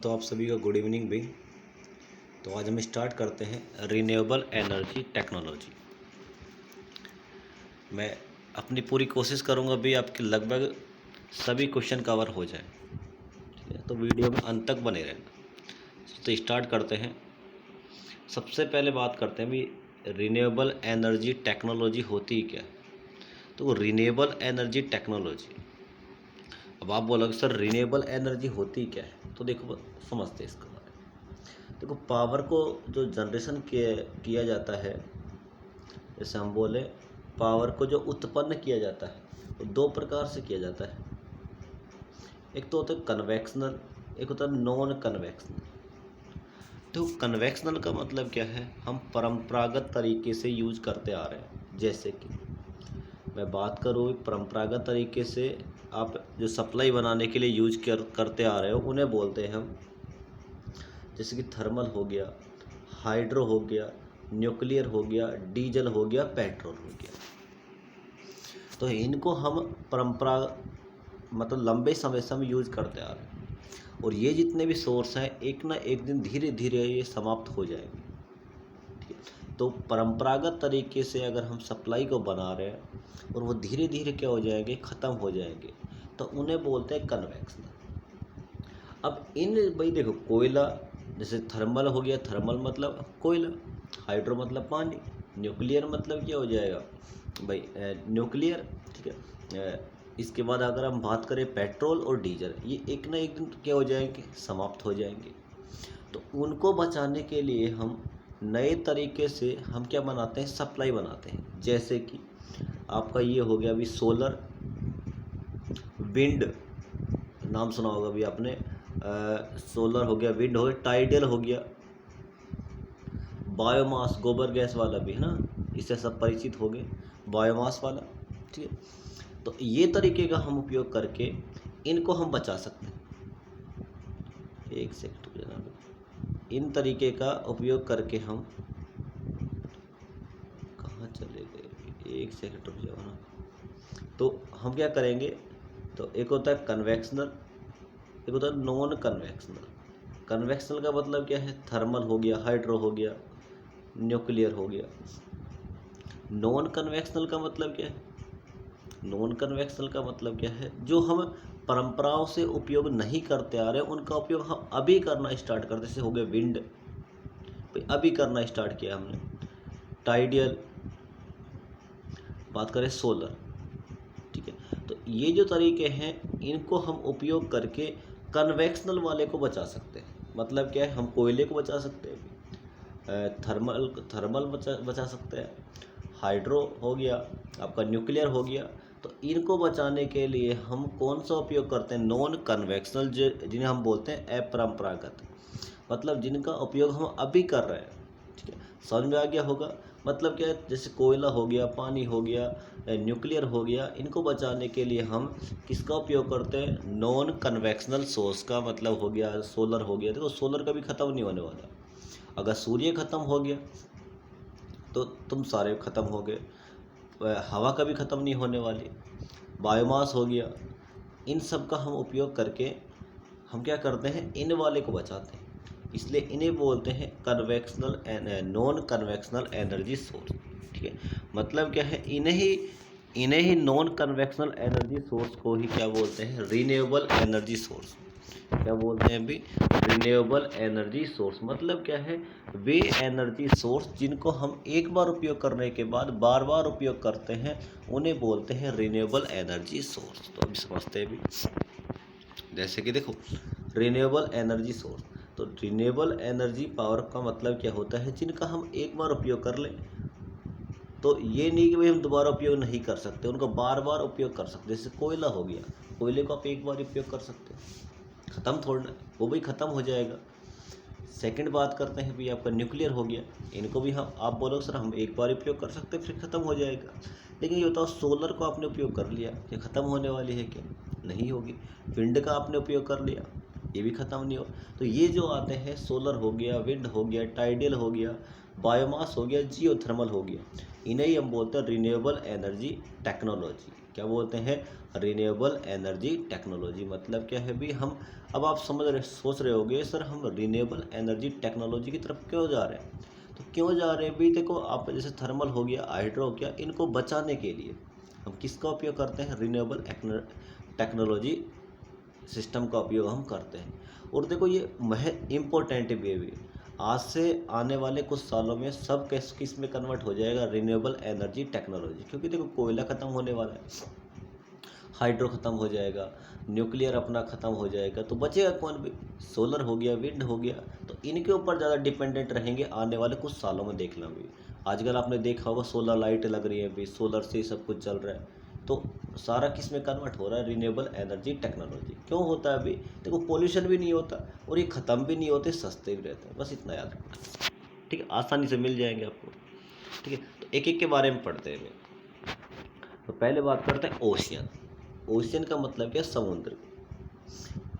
तो आप सभी का गुड इवनिंग भी। तो आज हम स्टार्ट करते हैं रिन्यूएबल एनर्जी टेक्नोलॉजी। मैं अपनी पूरी कोशिश करूंगा भी आपके लगभग सभी क्वेश्चन कवर हो जाए। ठीक है, तो वीडियो में अंत तक बने रहना। तो स्टार्ट करते हैं। सबसे पहले बात करते हैं भी रिन्यूएबल एनर्जी टेक्नोलॉजी होती क्या है। तो रिन्यूएबल एनर्जी टेक्नोलॉजी, अब आप बोलोगे सर रिन्यूएबल एनर्जी होती क्या है, तो देखो समझते हैं इसका बारे में। देखो, पावर को जो जनरेशन किया जाता है, जैसे हम बोले पावर को जो उत्पन्न किया जाता है वो दो प्रकार से किया जाता है। एक तो होता है कन्वेक्शनल, एक होता है नॉन कन्वेक्शनल। तो कन्वेक्शनल का मतलब क्या है, हम परंपरागत तरीके से यूज करते आ रहे हैं। जैसे कि मैं बात करूँ परंपरागत तरीके से आप जो सप्लाई बनाने के लिए यूज करते आ रहे हो उन्हें बोलते हैं हम, जैसे कि थर्मल हो गया, हाइड्रो हो गया, न्यूक्लियर हो गया, डीजल हो गया, पेट्रोल हो गया। तो इनको हम परंपरा मतलब लंबे समय से हम यूज करते आ रहे हैं, और ये जितने भी सोर्स हैं एक ना एक दिन धीरे धीरे ये समाप्त हो जाएंगे। ठीक है, तो परंपरागत तरीके से अगर हम सप्लाई को बना रहे हैं और वो धीरे धीरे क्या हो जाएंगे, ख़त्म हो जाएंगे, तो उन्हें बोलते हैं कन्वेक्शनल। अब इन भाई देखो, कोयला जैसे थर्मल हो गया, थर्मल मतलब कोयला, हाइड्रो मतलब पानी, न्यूक्लियर मतलब क्या हो जाएगा भाई न्यूक्लियर। ठीक है, इसके बाद अगर हम बात करें पेट्रोल और डीजल, ये एक ना एक दिन क्या हो जाएंगे, समाप्त हो जाएंगे। तो उनको बचाने के लिए हम नए तरीके से हम क्या बनाते हैं, सप्लाई बनाते हैं। जैसे कि आपका ये हो गया अभी सोलर, विंड, नाम सुना होगा अभी आपने, सोलर हो गया, विंड हो गया, टाइडल हो गया, बायोमास गोबर गैस वाला भी है ना, इससे सब परिचित हो गए, बायोमास वाला। ठीक है, तो ये तरीके का हम उपयोग करके इनको हम बचा सकते हैं। एक सेकंड जनाब, इन तरीके का उपयोग करके हम कहाँ चले गए, एक सेकंड रुक जाओ ना। तो हम क्या करेंगे, तो एक होता है कन्वेक्शनल, एक होता है नॉन कन्वेक्शनल। कन्वेक्शनल का मतलब क्या है, थर्मल हो गया, हाइड्रो हो गया, न्यूक्लियर हो गया। नॉन कन्वेक्शनल का मतलब क्या है, नॉन कन्वेक्शनल का मतलब क्या है, जो हम परंपराओं से उपयोग नहीं करते आ रहे उनका उपयोग हम अभी करना स्टार्ट करते। जैसे हो गए विंड, अभी करना स्टार्ट किया हमने, टाइडियल, बात करें सोलर। ठीक है, तो ये जो तरीके हैं इनको हम उपयोग करके कन्वेक्शनल वाले को बचा सकते हैं। मतलब क्या है, हम कोयले को बचा सकते हैं, थर्मल थर्मल बचा सकते हैं, हाइड्रो हो गया, आपका न्यूक्लियर हो गया। तो इनको बचाने के लिए हम कौन सा उपयोग करते हैं, नॉन कन्वेक्शनल, जिन्हें हम बोलते हैं अपरंपरागत, मतलब जिनका उपयोग हम अभी कर रहे हैं। ठीक है, समझ में आ गया होगा। मतलब क्या है, जैसे कोयला हो गया, पानी हो गया, न्यूक्लियर हो गया, इनको बचाने के लिए हम किसका उपयोग करते हैं, नॉन कन्वेक्शनल सोर्स का। मतलब हो गया सोलर हो गया, देखो सोलर कभी ख़त्म नहीं होने वाला। अगर सूर्य ख़त्म हो गया तो तुम सारे ख़त्म हो गए, हवा कभी ख़त्म नहीं होने वाली, बायोमास हो गया। इन सब का हम उपयोग करके हम क्या करते हैं, इन वाले को बचाते हैं। इसलिए इन्हें बोलते हैं convectional non convectional energy source. ठीक है, मतलब क्या है, इन्हें ही नॉन कन्वेक्शनल एनर्जी सोर्स को ही क्या बोलते हैं, रिन्यूएबल एनर्जी सोर्स। क्या बोलते हैं भी, रिन्यूएबल एनर्जी सोर्स। मतलब क्या है, वे एनर्जी सोर्स जिनको हम एक बार उपयोग करने के बाद बार बार उपयोग करते हैं उन्हें बोलते हैं रिन्यूएबल एनर्जी सोर्स। तो अभी समझते हैं भी, जैसे कि देखो रिन्यूएबल एनर्जी सोर्स, तो रिन्यूएबल एनर्जी पावर का मतलब क्या होता है, जिनका हम एक बार उपयोग कर लें, तो ये नहीं कि भाई हम दोबारा उपयोग नहीं कर सकते, उनका बार बार उपयोग कर सकते। जैसे कोयला हो गया, कोयले को आप एक बार उपयोग कर सकते हैं, ख़त्म थोड़ा ना, वो भी ख़त्म हो जाएगा। सेकंड बात करते हैं भी, आपका न्यूक्लियर हो गया, इनको भी हम, आप बोलो सर हम एक बार उपयोग कर सकते हैं फिर ख़त्म हो जाएगा। लेकिन ये बताओ, सोलर को आपने उपयोग कर लिया, ये ख़त्म होने वाली है क्या, नहीं होगी। विंड का आपने उपयोग कर लिया, ये भी ख़त्म नहीं हो। तो ये जो आते हैं, सोलर हो गया, विंड हो गया, टाइडल हो गया, बायोमास हो गया, जियोथर्मल हो गया, इन्हें ही हम बोलते हैं रिन्यूएबल एनर्जी टेक्नोलॉजी। क्या बोलते हैं, रिन्यूएबल एनर्जी टेक्नोलॉजी। मतलब क्या है भी हम, अब आप सोच रहे होगे सर हम रिन्यूएबल एनर्जी टेक्नोलॉजी की तरफ क्यों जा रहे हैं। तो क्यों जा रहे हैं भी, देखो आप जैसे थर्मल हो गया, हाइड्रो हो गया, इनको बचाने के लिए हम किसका उपयोग करते हैं, रिन्यूएबल टेक्नोलॉजी सिस्टम का उपयोग हम करते हैं। और देखो ये इम्पोर्टेंट भी है। आज से आने वाले कुछ सालों में सब किस में कन्वर्ट हो जाएगा, रिन्यूएबल एनर्जी टेक्नोलॉजी। क्योंकि देखो कोयला ख़त्म होने वाला है, हाइड्रो ख़त्म हो जाएगा, न्यूक्लियर अपना ख़त्म हो जाएगा, तो बचेगा कौन भी, सोलर हो गया, विंड हो गया। तो इनके ऊपर ज़्यादा डिपेंडेंट रहेंगे आने वाले कुछ सालों में। देखना भी आजकल आपने देखा होगा सोलर लाइट लग रही है, भी सोलर से सब कुछ चल रहा है। तो सारा किस में कन्वर्ट हो रहा है, रिन्यूएबल एनर्जी टेक्नोलॉजी। क्यों होता है अभी, देखो पोल्यूशन भी नहीं होता और ये ख़त्म भी नहीं होते, सस्ते भी रहते हैं। बस इतना याद रखना, ठीक है, आसानी से मिल जाएंगे आपको। ठीक है, तो एक एक के बारे में पढ़ते हैं। तो पहले बात करते हैं ओशियन। ओशियन का मतलब क्या, समुद्र।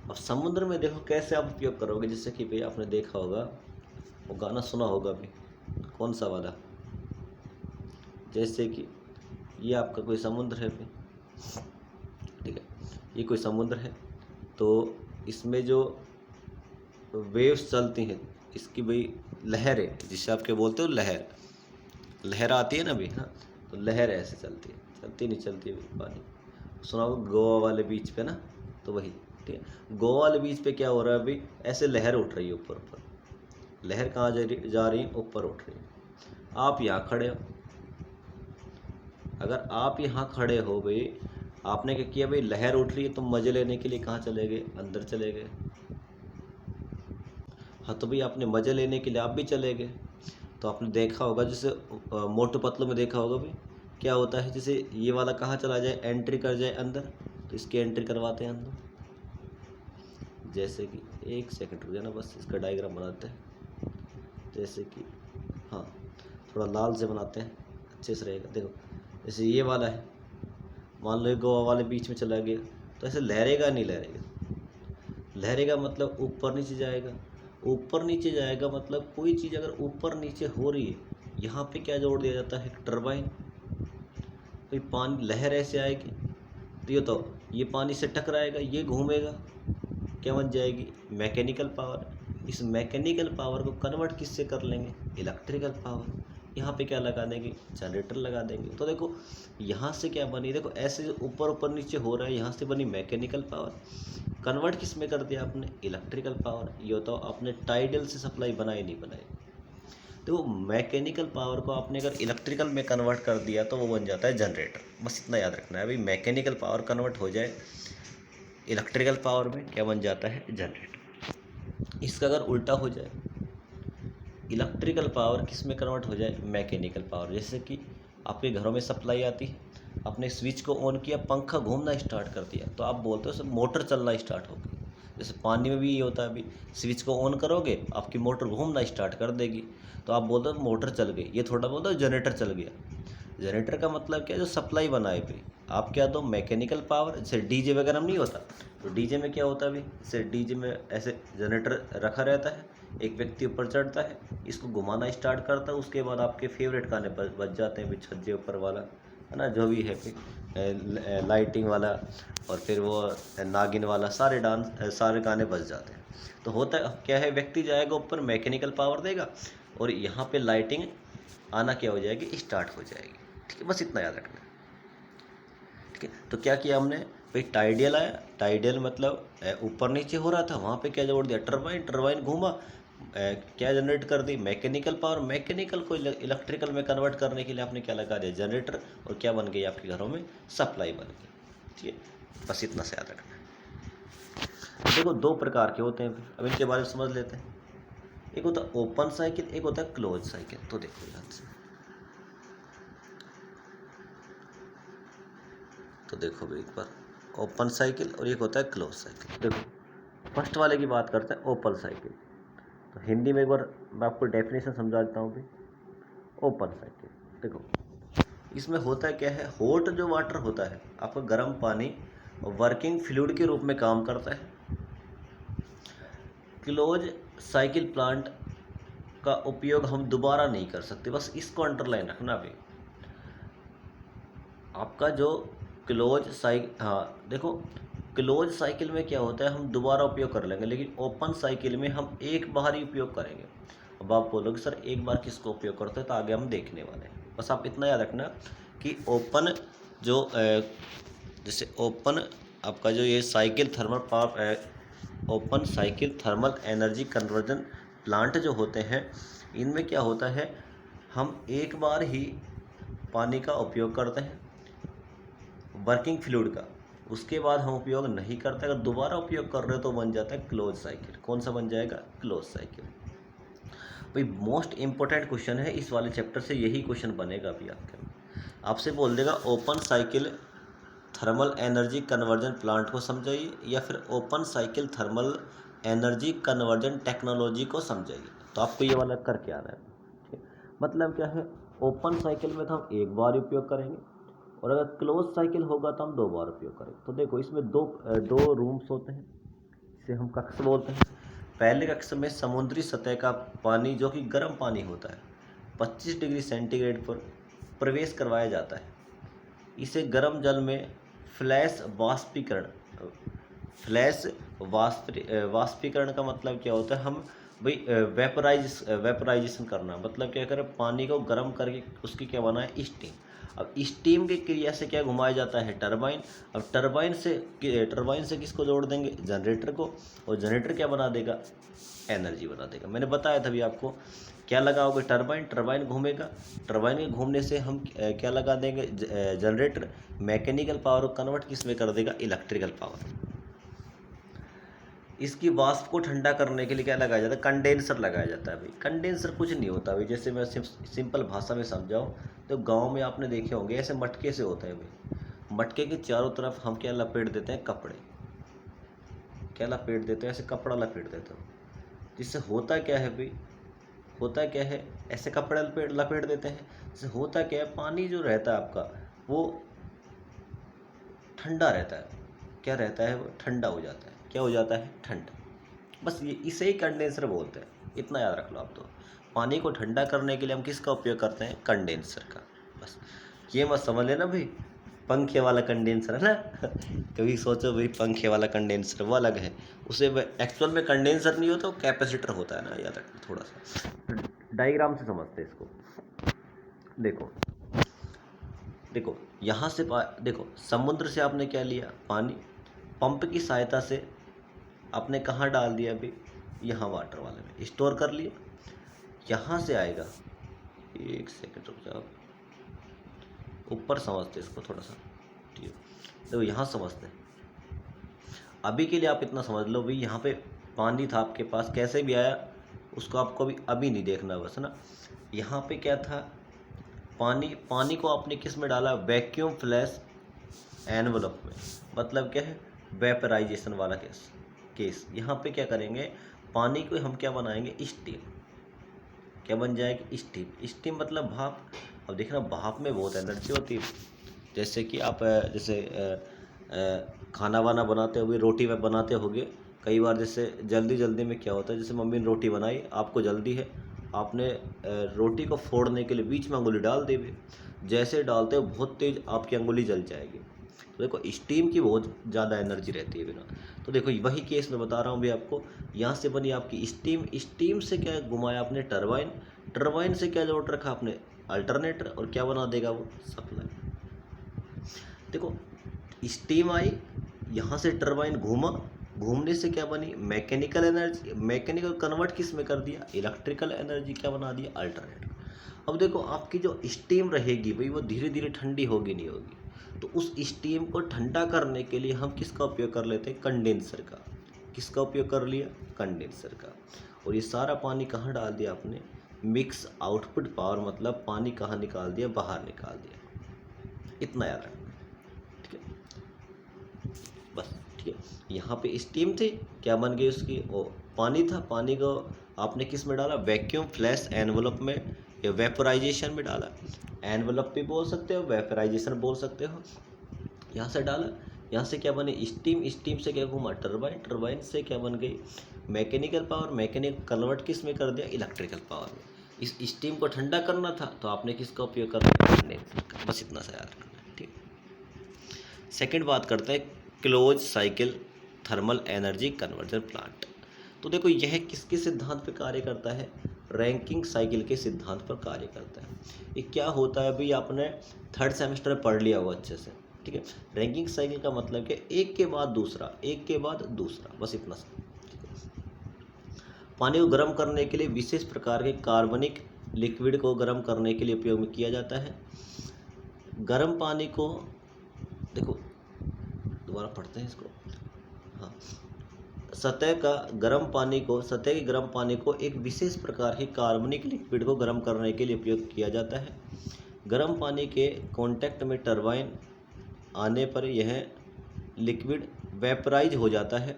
अब समुद्र में देखो कैसे आप उपयोग करोगे, जैसे कि भाई आपने देखा होगा, वो गाना सुना होगा भी, कौन सा वाला, जैसे कि ये आपका कोई समुद्र है भाई, ठीक है, ये कोई समुद्र है, तो इसमें जो वेव्स चलती हैं, इसकी भाई लहर है, जिसे आपके बोलते हो लहर, लहर आती है ना भाई, हाँ, तो लहर ऐसे चलती है, चलती नहीं चलती है पानी, सुना होगा गोवा वाले बीच पे ना, तो वही, ठीक है, गोवा वाले बीच पे क्या हो रहा है अभी, ऐसे लहर उठ रही है ऊपर ऊपर, लहर कहाँ जा रही है, ऊपर उठ रही है। आप यहाँ खड़े हो, अगर आप यहाँ खड़े हो भाई, आपने क्या किया भाई, लहर उठ रही है, तुम मजे लेने के लिए कहाँ चले गए, अंदर चले गए। हाँ, तो भाई आपने मजे लेने के लिए आप भी चले गए। तो आपने देखा होगा, जैसे मोटू पतलू में देखा होगा भाई, क्या होता है, जैसे ये वाला कहाँ चला जाए, एंट्री कर जाए अंदर, तो इसकी एंट्री करवाते हैं अंदर। जैसे कि एक सेकंड रुक जाना, बस इसका डायग्राम बनाते हैं। जैसे कि हाँ, थोड़ा लाल से बनाते हैं, अच्छे से रहेगा। देखो जैसे ये वाला है, मान लो गोवा वाले बीच में चला गया, तो ऐसे लहरेगा नहीं, लहरेगा मतलब ऊपर नीचे जाएगा, ऊपर नीचे जाएगा मतलब कोई चीज़ अगर ऊपर नीचे हो रही है, यहाँ पे क्या जोड़ दिया जाता है, टरबाइन। तो पानी लहर ऐसे आएगी, तो ये तो ये पानी से टकराएगा, ये घूमेगा, क्या बन जाएगी, मैकेनिकल पावर। इस मैकेनिकल पावर को कन्वर्ट किससे कर लेंगे, इलेक्ट्रिकल पावर। यहाँ पे क्या लगा देंगे, जनरेटर लगा देंगे। तो देखो यहाँ से क्या बनी, देखो ऐसे जो ऊपर ऊपर नीचे हो रहा है, यहाँ से बनी मैकेनिकल पावर, कन्वर्ट किस में कर दिया आपने, इलेक्ट्रिकल पावर। ये तो आपने टाइडल से सप्लाई बनाई नहीं बनाई। तो मैकेनिकल पावर को आपने अगर इलेक्ट्रिकल में कन्वर्ट कर दिया तो वो बन जाता है जनरेटर। बस इतना याद रखना है भाई, मैकेनिकल पावर कन्वर्ट हो जाए इलेक्ट्रिकल पावर में, क्या बन जाता है, जनरेटर। इसका अगर उल्टा हो जाए, इलेक्ट्रिकल पावर किस में कन्वर्ट हो जाए, मैकेनिकल पावर। जैसे कि आपके घरों में सप्लाई आती है, आपने स्विच को ऑन किया, पंखा घूमना स्टार्ट कर दिया, तो आप बोलते हो सर मोटर चलना स्टार्ट हो गई। जैसे पानी में भी ये होता है, अभी स्विच को ऑन करोगे आपकी मोटर घूमना स्टार्ट कर देगी, तो आप बोलते हो मोटर चल गई। ये थोड़ा बोलते हो जनरेटर चल गया। जनरेटर का मतलब क्या है, जो सप्लाई बनाए भाई, आप क्या दो, मैकेनिकल पावर। जैसे डीजे वगैरह में नहीं होता, तो डीजे में क्या होता है भाई, जैसे डीजे में ऐसे जनरेटर रखा रहता है, एक व्यक्ति ऊपर चढ़ता है, इसको घुमाना स्टार्ट करता है, उसके बाद आपके फेवरेट गाने बज जाते हैं, छज्जे ऊपर वाला है ना, जो भी है, फिर लाइटिंग वाला, और फिर वो नागिन वाला, सारे सारे गाने बज जाते हैं। तो होता क्या है, व्यक्ति जाएगा ऊपर, मैकेनिकल पावर देगा, और यहाँ पे लाइटिंग आना क्या हो जाएगी, स्टार्ट हो जाएगी। ठीक है, बस इतना याद रखना। ठीक है, तो क्या किया हमने भाई, टाइडियल आया, टाइडियल मतलब ऊपर नीचे हो रहा था, वहाँ पे क्या जोड़ दिया, टरबाइन, टरबाइन घूमा, क्या जनरेट कर दी, मैकेनिकल पावर। मैकेनिकल को इलेक्ट्रिकल में कन्वर्ट करने के लिए आपने क्या लगा दिया, जनरेटर, और क्या बन गई आपके घरों में, सप्लाई बन गई। ठीक है, बस इतना से याद रखना है। देखो दो प्रकार के होते हैं, अब इनके बारे में समझ लेते हैं। एक होता है ओपन साइकिल, एक होता है क्लोज साइकिल। तो देखो ध्यान से, तो देखो भाई एक बार, ओपन साइकिल और एक होता है क्लोज साइकिल। देखो फर्स्ट वाले की बात करते हैं, ओपन साइकिल। तो हिंदी में एक बार मैं आपको डेफिनेशन समझा देता हूँ भाई। ओपन साइकिल देखो, इसमें होता क्या है, हॉट जो वाटर होता है आपका गर्म पानी, वर्किंग फ्लूइड के रूप में काम करता है। क्लोज साइकिल प्लांट का उपयोग हम दोबारा नहीं कर सकते, बस इसको अंडरलाइन रखना भाई। आपका जो क्लोज साइकिल, हाँ देखो क्लोज साइकिल में क्या होता है, हम दोबारा उपयोग कर लेंगे, लेकिन ओपन साइकिल में हम एक बार ही उपयोग करेंगे। अब आप बोलोगे सर एक बार किसको उपयोग करते हैं, तो आगे हम देखने वाले हैं। बस आप इतना याद रखना कि ओपन जो जैसे ओपन आपका जो ये cycle thermal power, open cycle thermal energy conversion plant जो होते हैं, इनमें क्या होता है, हम एक बार ही पानी का उपयोग करते हैं वर्किंग फ्लूइड का, उसके बाद हम उपयोग नहीं करते। अगर दोबारा उपयोग कर रहे हो तो बन जाता है क्लोज साइकिल। कौन सा बन जाएगा, क्लोज साइकिल। भाई मोस्ट इंपॉर्टेंट क्वेश्चन है इस वाले चैप्टर से, यही क्वेश्चन बनेगा अभी आपके, आपसे बोल देगा open cycle thermal energy conversion plant को समझाइए, या फिर open cycle thermal energy conversion technology को समझाइए। तो आपको ये वाला करके आना है। ठीक, मतलब क्या है, ओपन साइकिल में तो हम एक बार उपयोग करेंगे, और अगर क्लोज साइकिल होगा तो हम दो बार उपयोग करेंगे। तो देखो इसमें दो रूम्स होते हैं, इसे हम कक्ष बोलते हैं। पहले कक्ष में समुद्री सतह का पानी जो कि गर्म पानी होता है 25 डिग्री सेंटीग्रेड पर प्रवेश करवाया जाता है। इसे गर्म जल में फ्लैश वाष्पीकरण का मतलब क्या होता है, हम भाई वेपराइजेशन करना, मतलब क्या करें, पानी को गर्म करके उसकी क्या बनाए, स्टीम। अब स्टीम की क्रिया से क्या घुमाया जाता है, टरबाइन। अब टरबाइन से किसको जोड़ देंगे, जनरेटर को, और जनरेटर क्या बना देगा, एनर्जी बना देगा। मैंने बताया था अभी आपको, क्या लगाओगे, टरबाइन घूमेगा, टरबाइन के घूमने से हम क्या लगा देंगे, जनरेटर मैकेनिकल पावर को कन्वर्ट किस में कर देगा, इलेक्ट्रिकल पावर। इसकी वाष्प को ठंडा करने के लिए क्या लगाया जाता है, कंडेंसर लगाया जाता है। भाई कंडेंसर कुछ नहीं होता भाई, जैसे मैं सिंपल भाषा में समझाऊँ तो गांव में आपने देखे होंगे ऐसे मटके से होता है भाई, मटके के चारों तरफ हम क्या लपेट देते हैं, कपड़े, क्या लपेट देते हैं, ऐसे कपड़ा लपेट देते हैं। जिससे होता क्या है भाई, होता क्या है, ऐसे कपड़े लपेट देते हैं, जिससे होता क्या है, पानी जो रहता है आपका वो ठंडा रहता है। क्या रहता है, वो ठंडा हो जाता है। क्या हो जाता है, ठंडा। बस ये इसे ही कंडेंसर बोलते हैं, इतना याद रख लो आप। तो पानी को ठंडा करने के लिए हम किसका उपयोग करते हैं, कंडेंसर का। बस ये मत समझ लेना भाई पंखे वाला कंडेंसर है ना कभी सोचो भाई पंखे वाला कंडेंसर वो अलग है, उसे एक्चुअल में कंडेंसर नहीं होता, वो कैपेसिटर होता है ना, याद रखना थोड़ा सा डायग्राम से समझते हैं इसको। देखो देखो यहाँ से देखो समुद्र से आपने क्या लिया, पानी, पंप की सहायता से आपने कहाँ डाल दिया अभी, यहाँ वाटर वाले में स्टोर कर लिया। यहाँ से आएगा, एक सेकंड रुक जाओ, ऊपर समझते इसको थोड़ा सा, ठीक है। तो यहाँ समझते हैं, अभी के लिए आप इतना समझ लो भाई, यहाँ पे पानी था आपके पास, कैसे भी आया उसको आपको अभी नहीं देखना, बस ना। यहाँ पे क्या था, पानी को आपने किस में डाला, वैक्यूम फ्लैश एनवलप में, मतलब क्या है, वेपराइजेशन वाला केस। यहाँ पे क्या करेंगे, पानी को हम क्या बनाएंगे, स्टीम। क्या बन जाएगी, स्टीम मतलब भाप। अब देखना भाप में बहुत एनर्जी होती है, जैसे कि आप खाना वाना बनाते होगे, रोटी बनाते होगे कई बार, जैसे जल्दी में क्या होता है, जैसे मम्मी ने रोटी बनाई, आपको जल्दी है, आपने रोटी को फोड़ने के लिए बीच में अंगुली डाल दी, जैसे डालते हो बहुत तेज आपकी अंगुली जल जाएगी। तो देखो स्टीम की बहुत ज़्यादा एनर्जी रहती है बिना। तो देखो वही केस मैं बता रहा हूँ भी आपको, यहाँ से बनी आपकी स्टीम से क्या घुमाया आपने, टरबाइन से क्या जोड़ रखा आपने, अल्टरनेटर, और क्या बना देगा वो, सप्लाई। देखो स्टीम आई, यहाँ से टरबाइन घूमा, घूमने से क्या बनी, मैकेनिकल एनर्जी, मैकेनिकल कन्वर्ट किस में कर दिया, इलेक्ट्रिकल एनर्जी, क्या बना दिया, अल्टरनेटर। अब देखो आपकी जो स्टीम रहेगी भाई वो धीरे धीरे ठंडी होगी नहीं होगी, तो उस स्टीम को ठंडा करने के लिए हम किसका उपयोग कर लेते हैं, कंडेंसर का। किसका उपयोग कर लिया, कंडेंसर का। और ये सारा पानी कहाँ डाल दिया आपने, मिक्स आउटपुट पावर, मतलब पानी कहाँ निकाल दिया, बाहर निकाल दिया। इतना याद रखना, ठीक है, बस ठीक है। यहाँ पे स्टीम थी, क्या बन गई उसकी, वो पानी था, पानी को आपने किस में डाला, वैक्यूम फ्लैश एनवलप में या वेपराइजेशन में डाला। एनवलप भी बोल सकते हो, वेपराइजेशन बोल सकते हो। यहाँ से डाला, यहाँ से क्या बने, स्टीम से क्या घूमा, टरबाइन से क्या बन गई, मैकेनिकल पावर, मैकेनिकल कन्वर्ट किस में कर दिया, इलेक्ट्रिकल पावर में। इस स्टीम को ठंडा करना था तो आपने किसका उपयोग कर दिया, कंडेंसर का। बस इतना सा याद रखना, ठीक। सेकंड बात करते हैं close cycle thermal energy conversion plant. तो देखो यह किसके सिद्धांत पर कार्य करता है? रैंकिंग साइकिल के सिद्धांत पर कार्य करता है। ये क्या होता है भाई, आपने थर्ड सेमेस्टर में पढ़ लिया होगा अच्छे से, ठीक है। रैंकिंग साइकिल का मतलब कि एक के बाद दूसरा, एक के बाद दूसरा, बस इतना सा। पानी को गर्म करने के लिए विशेष प्रकार के कार्बनिक लिक्विड को गर्म करने के लिए उपयोग में किया जाता है। गर्म पानी को देखो, दोबारा पढ़ते हैं इसको। हाँ, सतह के गर्म पानी को एक विशेष प्रकार के कार्बनिक लिक्विड को गर्म करने के लिए उपयोग किया जाता है। गर्म पानी के कांटेक्ट में टरबाइन आने पर यह लिक्विड वेपराइज हो जाता है।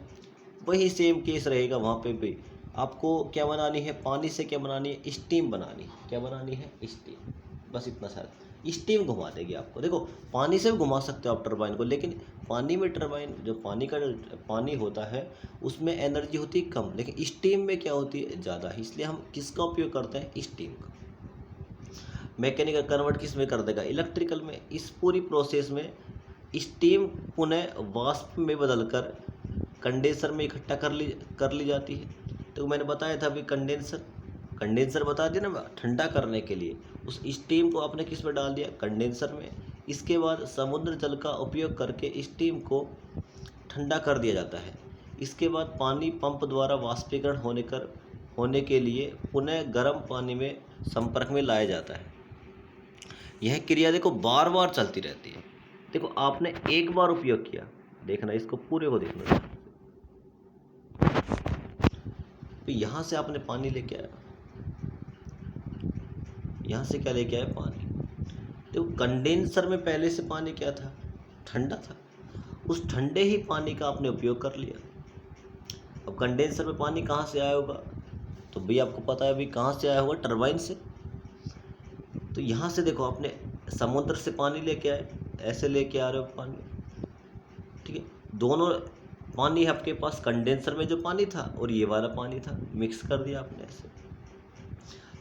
वही सेम केस रहेगा वहाँ पे भी। आपको क्या बनानी है? पानी से क्या बनानी है? स्टीम बनानी है। क्या बनानी है? स्टीम। बस इतना सारा। स्टीम घुमा देगी आपको। देखो पानी से भी घुमा सकते हो आप टरबाइन को, लेकिन पानी में टरबाइन जो पानी होता है उसमें एनर्जी होती है कम, लेकिन स्टीम में क्या होती है? ज़्यादा। इसलिए हम किसका उपयोग करते हैं? स्टीम का। मैकेनिकल कन्वर्ट किस में कर देगा? इलेक्ट्रिकल में। इस पूरी प्रोसेस में स्टीम पुनः वाष्प में बदलकर कंडेंसर में इकट्ठा कर ली जाती है। तो मैंने बताया था अभी कंडेंसर बता दिया ना, ठंडा करने के लिए उस स्टीम को आपने किस में डाल दिया? कंडेंसर में। इसके बाद समुद्र जल का उपयोग करके स्टीम को ठंडा कर दिया जाता है। इसके बाद पानी पंप द्वारा वाष्पीकरण होने के लिए पुनः गर्म पानी में संपर्क में लाया जाता है। यह क्रिया देखो बार बार चलती रहती है। देखो आपने एक बार उपयोग किया, देखना इसको पूरे को देखना। तो यहाँ से आपने पानी लेके आया, यहाँ से क्या लेके आया? पानी। देखो कंडेंसर में पहले से पानी क्या था? ठंडा था। उस ठंडे ही पानी का आपने उपयोग कर लिया। अब कंडेंसर में पानी कहाँ से आया होगा? तो भाई आपको पता है भाई कहाँ से आया होगा? टरबाइन से। तो यहाँ से देखो आपने समुद्र से पानी लेके आए, ऐसे लेके आ रहे हो पानी, ठीक है। दोनों पानी है आपके पास, कंडेंसर में जो पानी था और ये वाला पानी था, मिक्स कर दिया आपने ऐसे।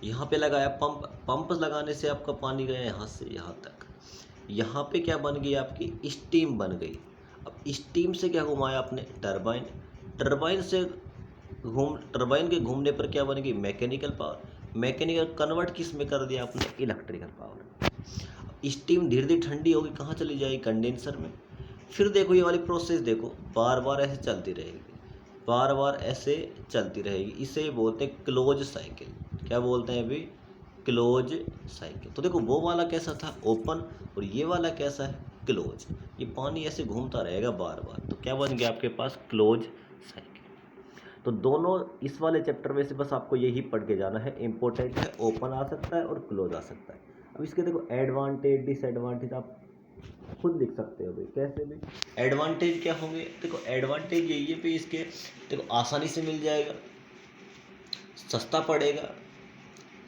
यहाँ पे लगाया पंप लगाने से आपका पानी गया यहाँ से यहाँ तक। यहाँ पे क्या बन गई? आपकी स्टीम बन गई। अब स्टीम से क्या घुमाया आपने? टरबाइन। टरबाइन के घूमने पर क्या बन गई? Mechanical power. मैकेनिकल कन्वर्ट किस में कर दिया आपने? Electrical power. स्टीम धीरे धीरे ठंडी होगी, कहाँ चली जाएगी? कंडेंसर में। फिर देखो ये वाली प्रोसेस देखो, बार बार ऐसे चलती रहेगी, इसे बोलते हैं क्लोज साइकिल। क्या बोलते हैं अभी? Close cycle. तो देखो वो वाला कैसा था? ओपन। और ये वाला कैसा है? क्लोज। ये पानी ऐसे घूमता रहेगा बार बार, तो क्या बन गया आपके पास? Close cycle. तो दोनों इस वाले चैप्टर में से बस आपको यही पढ़ के जाना है, इंपॉर्टेंट है। ओपन आ सकता है और क्लोज आ सकता है। अब इसके देखो एडवांटेज डिसएडवांटेज आप खुद लिख सकते हो भाई। कैसे भी? एडवांटेज क्या होंगे? देखो एडवांटेज यही है भाई इसके, देखो आसानी से मिल जाएगा, सस्ता पड़ेगा।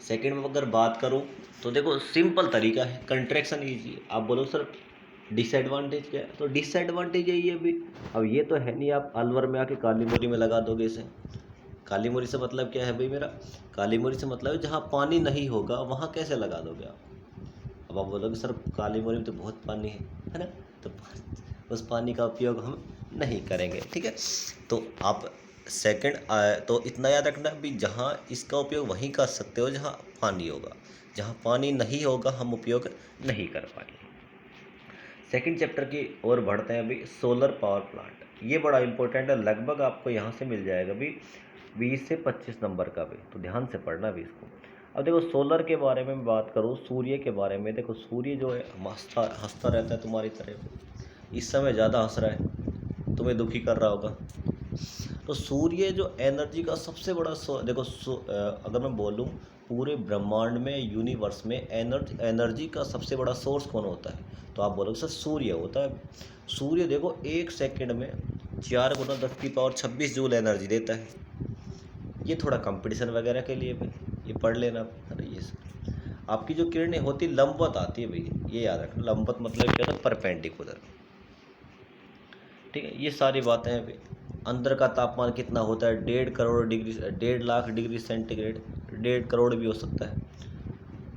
सेकंड में अगर बात करूं तो देखो सिंपल तरीका है, कंट्रैक्शन ईजी है। आप बोलो सर डिसएडवांटेज क्या है? तो डिसएडवांटेज यही है भाई, अब ये तो है नहीं आप अलवर में आके काली मोरी में लगा दोगे इसे। काली मोरी से मतलब क्या है भाई मेरा? काली मोरी से मतलब है जहाँ पानी नहीं होगा वहाँ कैसे लगा दोगे आप? अब आप बोलोगे सर काली मोरी में तो बहुत पानी है ना, तो उस पानी का उपयोग हम नहीं करेंगे, ठीक है। तो आप सेकंड तो इतना याद रखना भी, जहाँ इसका उपयोग वहीं कर सकते हो जहाँ पानी होगा, जहाँ पानी नहीं होगा हम उपयोग नहीं कर पाएंगे। सेकंड चैप्टर की ओर बढ़ते हैं अभी, सोलर पावर प्लांट। ये बड़ा इंपॉर्टेंट है, लगभग आपको यहाँ से मिल जाएगा भी 20 से 25 नंबर का भी, तो ध्यान से पढ़ना भी इसको। अब देखो सोलर के बारे में बात करूँ, सूर्य के बारे में। देखो सूर्य जो है हंसता रहता है तुम्हारी तरह, इस समय ज़्यादा हंस रहा है, तुम्हें दुखी कर रहा होगा। तो सूर्य जो एनर्जी का सबसे बड़ा देखो अगर मैं बोलूँ पूरे ब्रह्मांड में, यूनिवर्स में एनर्जी का सबसे बड़ा सोर्स कौन होता है? तो आप बोलोगे सर सूर्य होता है। सूर्य देखो 1 सेकंड में 4 गुना 10⁻26 जूल एनर्जी देता है। ये थोड़ा कंपटीशन वगैरह के लिए भाई ये पढ़ लेना। अरे ये आपकी जो किरणें होती लंबवत आती है भाई, ये याद रखना। लंबवत मतलब क्या होता है? परपेंडिकुलर, ठीक है। ये सारी बातें हैं भाई। अंदर का तापमान कितना होता है? 1.5 लाख डिग्री सेंटीग्रेड, 1.5 करोड़ भी हो सकता है।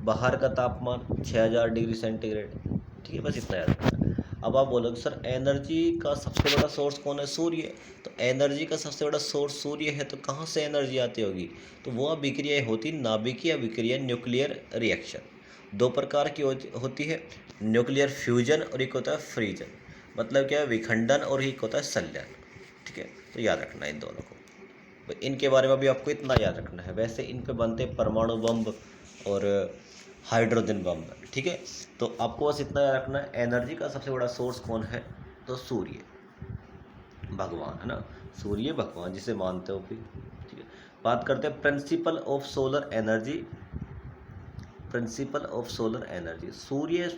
बाहर का तापमान 6000 डिग्री सेंटीग्रेड, ठीक है। बस इतना याद रखना। अब आप बोलोगे सर एनर्जी का सबसे बड़ा सोर्स कौन है? सूर्य। तो एनर्जी का सबसे बड़ा सोर्स सूर्य है, तो कहाँ से एनर्जी आती होगी? तो वो अभिक्रियाएँ होती नाभिकीय अभिक्रिया, न्यूक्लियर रिएक्शन। दो प्रकार की होती है, न्यूक्लियर फ्यूजन और एक होता है फ्रीजन। मतलब क्या है? विखंडन, और एक होता है संलयन। ठीक है, तो याद रखना है इन दोनों को। तो इनके बारे में भी आपको इतना याद रखना है। वैसे इन पे बनते परमाणु बम और हाइड्रोजन बम। ठीक है, तो आपको बस इतना याद रखना है, एनर्जी का सबसे बड़ा सोर्स कौन है? तो सूर्य भगवान है ना, सूर्य भगवान जिसे मानते हो भी। ठीक है, बात करते हैं principle of solar energy. Principle of solar energy, सूर्य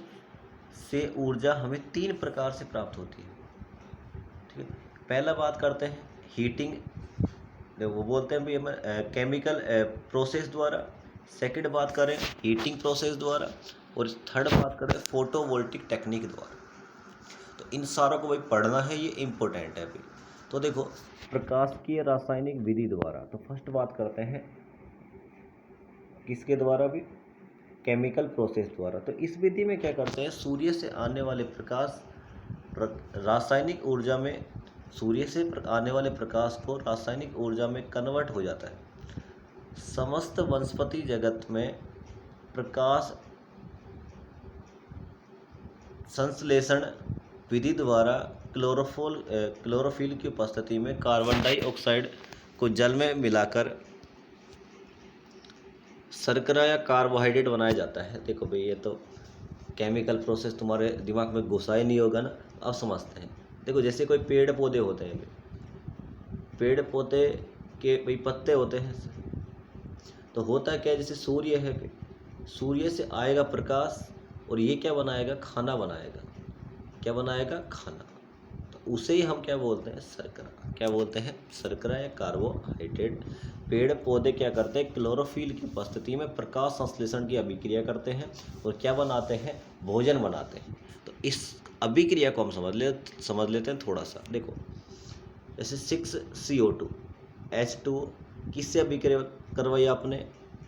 से ऊर्जा हमें 3 प्रकार से प्राप्त होती है। ठीक है, पहला बात करते हैं हीटिंग, वो बोलते हैं भाई हमें केमिकल प्रोसेस द्वारा। सेकंड बात करें हीटिंग प्रोसेस द्वारा, और थर्ड बात करें फोटोवोल्टिक टेक्निक द्वारा। तो इन सारों को भाई पढ़ना है, ये इम्पोर्टेंट है भाई। तो देखो प्रकाशिकीय रासायनिक विधि द्वारा, तो फर्स्ट बात करते हैं किसके द्वारा भी? केमिकल प्रोसेस द्वारा। तो इस विधि में क्या करते हैं, सूर्य से आने वाले प्रकाश रासायनिक ऊर्जा में, सूर्य से आने वाले प्रकाश को रासायनिक ऊर्जा में कन्वर्ट हो जाता है। समस्त वनस्पति जगत में प्रकाश संश्लेषण विधि द्वारा क्लोरोफिल की उपस्थिति में कार्बन डाइऑक्साइड को जल में मिलाकर शर्करा या कार्बोहाइड्रेट बनाया जाता है। देखो भाई, ये तो केमिकल प्रोसेस तुम्हारे दिमाग में घुसा ही नहीं होगा ना, अब समझते हैं। देखो जैसे कोई पेड़ पौधे होते हैं, पेड़ पौधे के भाई पत्ते होते हैं, तो होता क्या है, जैसे सूर्य है, सूर्य से आएगा प्रकाश, और ये क्या बनाएगा? खाना बनाएगा। क्या बनाएगा? खाना। तो उसे ही हम क्या बोलते हैं? शर्करा। क्या बोलते हैं? शर्करा या कार्बोहाइड्रेट। पेड़ पौधे क्या करते हैं? क्लोरोफिल की उपस्थिति में प्रकाश संश्लेषण की अभिक्रिया करते हैं, और क्या बनाते हैं? भोजन बनाते हैं। तो इस अभिक्रिया को हम समझ लेते हैं थोड़ा सा। देखो जैसे 6CO2 H2 किससे अभिक्रिया करवाई आपने?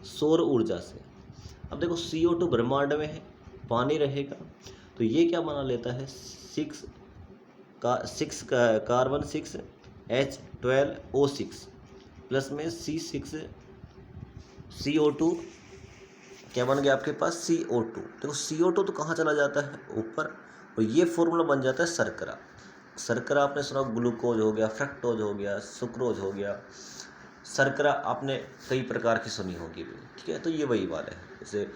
सौर ऊर्जा से। अब देखो CO2 ब्रह्मांड में है, पानी रहेगा, तो ये क्या बना लेता है? 6 कार्बन 6 H12O6 प्लस में C6 CO2 क्या बन गया आपके पास? CO2। देखो CO2 तो कहाँ चला जाता है? ऊपर, और ये फॉर्मूला बन जाता है शर्करा। शर्करा आपने सुना, ग्लूकोज हो गया, फ्रक्टोज हो गया, सुक्रोज हो गया। शर्करा आपने कई प्रकार की सुनी होगी भी। ठीक है, तो ये वही वाला है। जैसे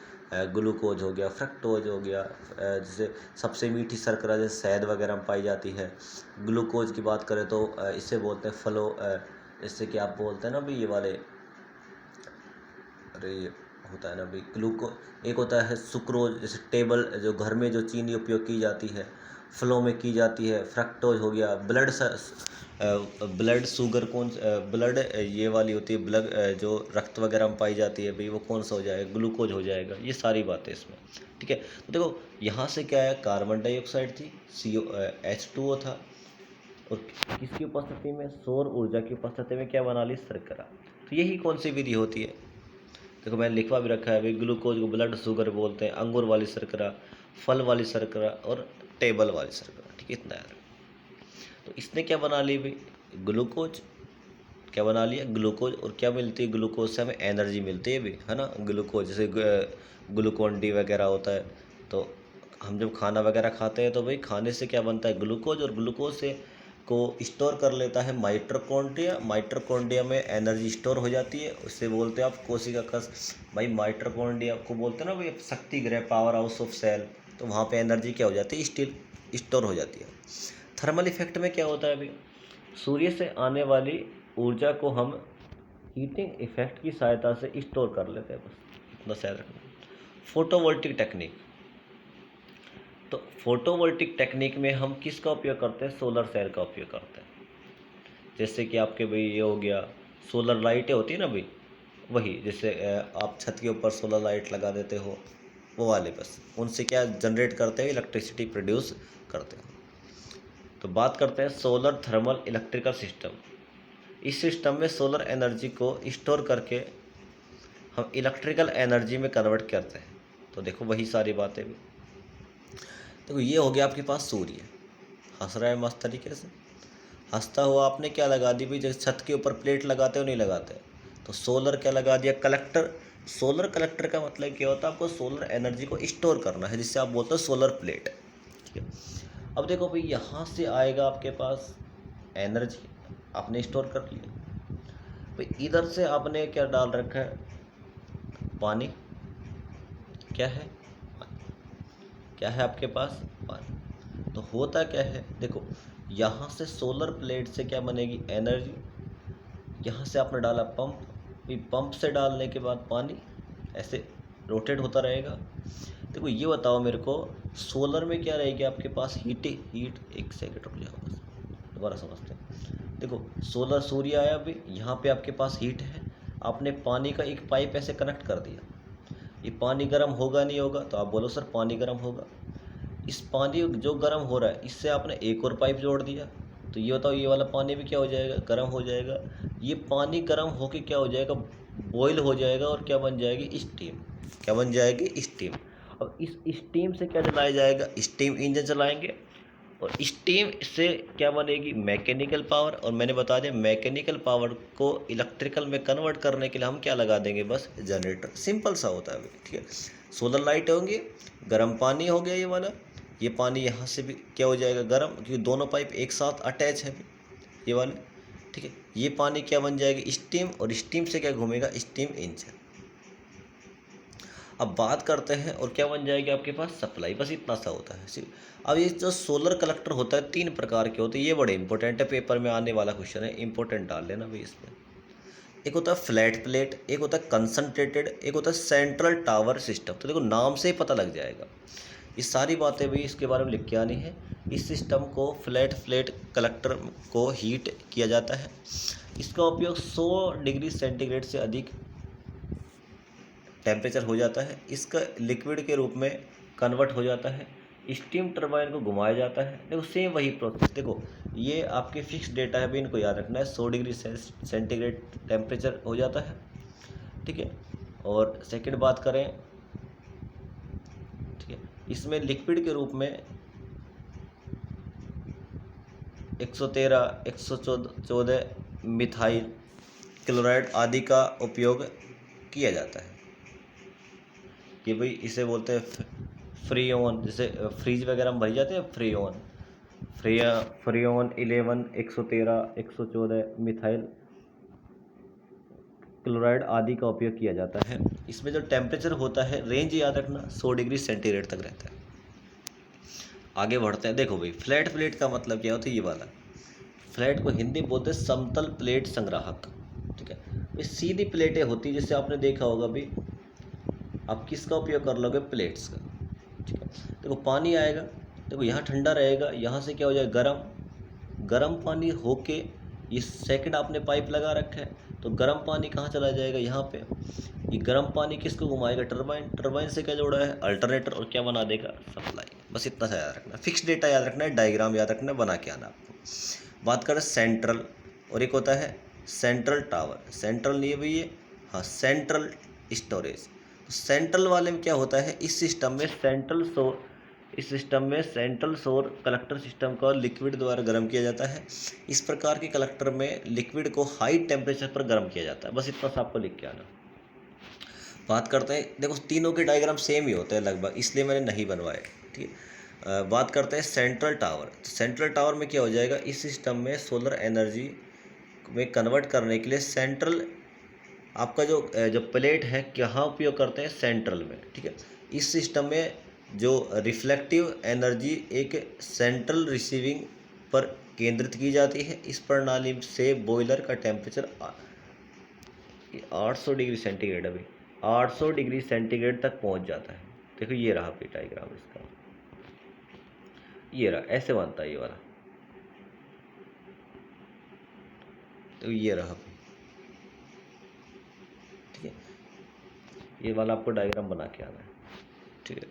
ग्लूकोज हो गया, फ्रक्टोज हो गया, जैसे सबसे मीठी शर्करा जैसे शहद वगैरह में पाई जाती है। ग्लूकोज की बात करें तो इसे बोलते हैं फलो, इससे कि आप बोलते हैं ना भी ये वाले, अरे ये होता है ना भी एक होता है सुक्रोज, जैसे टेबल जो घर में जो चीनी उपयोग की जाती है, फलों में की जाती है। फ्रक्टोज हो गया, ब्लड शुगर ब्लड ये वाली होती है, ब्लड जो रक्त वगैरह में पाई जाती है भाई, वो कौन सा हो जाएगा? ग्लूकोज हो जाएगा। ये सारी बातें इसमें। ठीक है, तो देखो यहाँ से क्या है? कार्बन डाइऑक्साइड थी, H2O था, और किसकी उपस्थिति में? सौर ऊर्जा की उपस्थिति में क्या बना ली? शर्करा। तो यही कौन सी विधि होती है? देखो मैंने लिखवा भी रखा है भाई, ग्लूकोज को ब्लड शुगर बोलते हैं, अंगूर वाली शर्करा, फल वाली शर्करा, और टेबल वाली शर्करा। ठीक है, इतना यार। तो इसने क्या बना ली भाई? ग्लूकोज। क्या बना लिया? ग्लूकोज। और क्या मिलती है ग्लूकोज से? हमें एनर्जी मिलती है भी, है ना। ग्लूकोज जैसे ग्लूकोन डी वगैरह होता है, तो हम जब खाना वगैरह खाते हैं तो भाई खाने से क्या बनता है? ग्लूकोज। और ग्लूकोज से को स्टोर कर लेता है माइटोकॉन्ड्रिया। माइटोकॉन्ड्रिया में एनर्जी स्टोर हो जाती है, उससे बोलते हैं आप कोशिका कस। भाई माइटोकॉन्ड्रिया को बोलते हैं ना भाई शक्ति गृह, पावर हाउस ऑफ सेल। तो वहाँ पे एनर्जी क्या हो जाती है? स्टोर हो जाती है। थर्मल इफेक्ट में क्या होता है भाई? सूर्य से आने वाली ऊर्जा को हम हीटिंग इफेक्ट की सहायता से स्टोर कर लेते हैं। बस याद रखना। फोटोवोल्टिक टेक्निक, तो फोटोवोल्टिक टेक्निक में हम किसका उपयोग करते हैं? सोलर सेल का उपयोग करते हैं। जैसे कि आपके भाई ये हो गया, सोलर लाइटें होती है ना भाई, वही जैसे आप छत के ऊपर सोलर लाइट लगा देते हो, वो वाले बस उनसे क्या जनरेट करते हैं? इलेक्ट्रिसिटी प्रोड्यूस करते हैं। तो बात करते हैं सोलर थर्मल इलेक्ट्रिकल सिस्टम। इस सिस्टम में सोलर एनर्जी को स्टोर करके हम इलेक्ट्रिकल एनर्जी में कन्वर्ट करते हैं। तो देखो वही सारी बातें भी। देखो ये हो गया आपके पास सूर्य, हंस रहा है मस्त तरीके से। हंसता हुआ आपने क्या लगा दी भाई, जैसे छत के ऊपर प्लेट लगाते हो नहीं लगाते, तो सोलर क्या लगा दिया, कलेक्टर। सोलर कलेक्टर का मतलब क्या होता है, आपको सोलर एनर्जी को स्टोर करना है, जिससे आप बोलते हो सोलर प्लेट। ठीक है, अब देखो भाई यहाँ से आएगा आपके पास एनर्जी, आपने स्टोर कर लिया भाई। इधर से आपने क्या डाल रखा है, पानी। क्या है, क्या है आपके पास, पानी। तो होता क्या है देखो, यहाँ से सोलर प्लेट से क्या बनेगी, एनर्जी। यहाँ से आपने डाला पंप, भी पंप से डालने के बाद पानी ऐसे रोटेट होता रहेगा। देखो ये बताओ मेरे को, सोलर में क्या रहेगी आपके पास, हीट। एक सेकंड रुक जाओ बस, दोबारा समझते हैं। देखो सोलर, सूर्य आया अभी, यहाँ पे आपके पास हीट है, आपने पानी का एक पाइप ऐसे कनेक्ट कर दिया। ये पानी गर्म होगा नहीं होगा, तो आप बोलो सर पानी गर्म होगा। इस पानी जो गर्म हो रहा है, इससे आपने एक और पाइप जोड़ दिया, तो ये बताओ ये वाला पानी भी क्या हो जाएगा, गर्म हो जाएगा। ये पानी गर्म होके क्या हो जाएगा, बॉईल हो जाएगा, और क्या बन जाएगी, स्टीम। क्या बन जाएगी, स्टीम। अब इस स्टीम से क्या चलाया जाएगा, स्टीम इंजन चलाएंगे, और स्टीम से क्या बनेगी, मैकेनिकल पावर। और मैंने बता दिया मैकेनिकल पावर को इलेक्ट्रिकल में कन्वर्ट करने के लिए हम क्या लगा देंगे, बस जनरेटर। सिंपल सा होता है भाई, ठीक है। सोलर लाइट होंगी, गर्म पानी हो गया ये वाला, ये पानी यहाँ से भी क्या हो जाएगा, गर्म, क्योंकि दोनों पाइप एक साथ अटैच है ये वाले। ठीक है, ये पानी क्या बन जाएगी, स्टीम, और स्टीम से क्या घूमेगा, स्टीम इंजन। अब बात करते हैं, और क्या बन जाएगी आपके पास, सप्लाई। बस इतना सा होता है सिर्फ। अब ये जो सोलर कलेक्टर होता है, 3 प्रकार के होते हैं, ये बड़े इंपॉर्टेंट है, पेपर में आने वाला क्वेश्चन है, इंपॉर्टेंट डाल लेना भाई इसमें। एक होता है फ्लैट प्लेट, एक होता है कंसंट्रेटेड, एक होता है सेंट्रल टावर सिस्टम। तो देखो नाम से ही पता लग जाएगा, ये सारी बातें भी इसके बारे में लिख के आनी है। इस सिस्टम को फ्लैट प्लेट कलेक्टर को हीट किया जाता है। इसका उपयोग 100 डिग्री सेंटीग्रेड से अधिक टेम्परेचर हो जाता है, इसका लिक्विड के रूप में कन्वर्ट हो जाता है, स्टीम टरबाइन को घुमाया जाता है। देखो सेम वही प्रोसेस, देखो ये आपके फिक्स डेटा है भी, इनको याद रखना है। 100 डिग्री सेंटीग्रेड टेम्परेचर हो जाता है, ठीक है। और सेकंड बात करें, ठीक है, इसमें लिक्विड के रूप में 113, 114 मिथाइल क्लोराइड आदि का उपयोग किया जाता है। कि भाई इसे बोलते हैं फ्रीओन, जैसे फ्रीज वगैरह में भरी जाते हैं, फ्रीओन, फ्रीओन 11, 113, 114 मिथाइल क्लोराइड आदि का उपयोग किया जाता है। इसमें जो टेम्परेचर होता है, रेंज याद रखना, 100 डिग्री सेंटीग्रेड तक रहता है। आगे बढ़ते हैं। देखो भाई फ्लैट प्लेट का मतलब क्या होता है, ये वाला फ्लैट को हिंदी में बोलते हैं समतल प्लेट संग्राहक। ठीक है, ये सीधी प्लेटें होती है, जैसे आपने देखा होगा भी, आप किसका उपयोग कर लोगे, प्लेट्स का। ठीक है, देखो पानी आएगा, देखो यहाँ ठंडा रहेगा, यहाँ से क्या हो जाएगा, गर्म। गर्म पानी होके ये सेकंड आपने पाइप लगा रखा है, तो गर्म पानी कहाँ चला जाएगा, यहाँ पे। ये गर्म पानी किसको घुमाएगा, टरबाइन। टरबाइन से क्या जोड़ा है, अल्टरनेटर, और क्या बना देगा, सप्लाई। बस इतना सा याद रखना, फिक्स डेटा याद रखना है, डायग्राम याद रखना है, बना के आना आपको। बात करें सेंट्रल, और एक होता है सेंट्रल टावर। सेंट्रल नहीं है भाई ये, हाँ सेंट्रल स्टोरेज। सेंट्रल वाले में क्या होता है, इस सिस्टम में सेंट्रल सौर कलेक्टर सिस्टम का लिक्विड द्वारा गर्म किया जाता है। इस प्रकार के कलेक्टर में लिक्विड को हाई टेम्परेचर पर गर्म किया जाता है। बस इतना सा आपको लिख के आना। बात करते हैं, देखो तीनों के डायग्राम सेम ही होते हैं लगभग, इसलिए मैंने नहीं बनवाए, ठीक है। बात करते हैं सेंट्रल टावर। सेंट्रल टावर में क्या हो जाएगा, इस सिस्टम में सोलर एनर्जी में कन्वर्ट करने के लिए सेंट्रल आपका जो प्लेट है, कहाँ उपयोग करते हैं, सेंट्रल में। ठीक है, इस सिस्टम में जो रिफ्लेक्टिव एनर्जी एक सेंट्रल रिसीविंग पर केंद्रित की जाती है। इस प्रणाली से बॉयलर का टेम्परेचर 800 डिग्री सेंटीग्रेड, अभी 800 डिग्री सेंटीग्रेड तक पहुंच जाता है। देखो ये रहा भी डायग्राम इसका, ये रहा, ऐसे बनता है ये वाला। तो ये रहा, ठीक है, ये वाला आपको डायग्राम बना के आना है, ठीक है।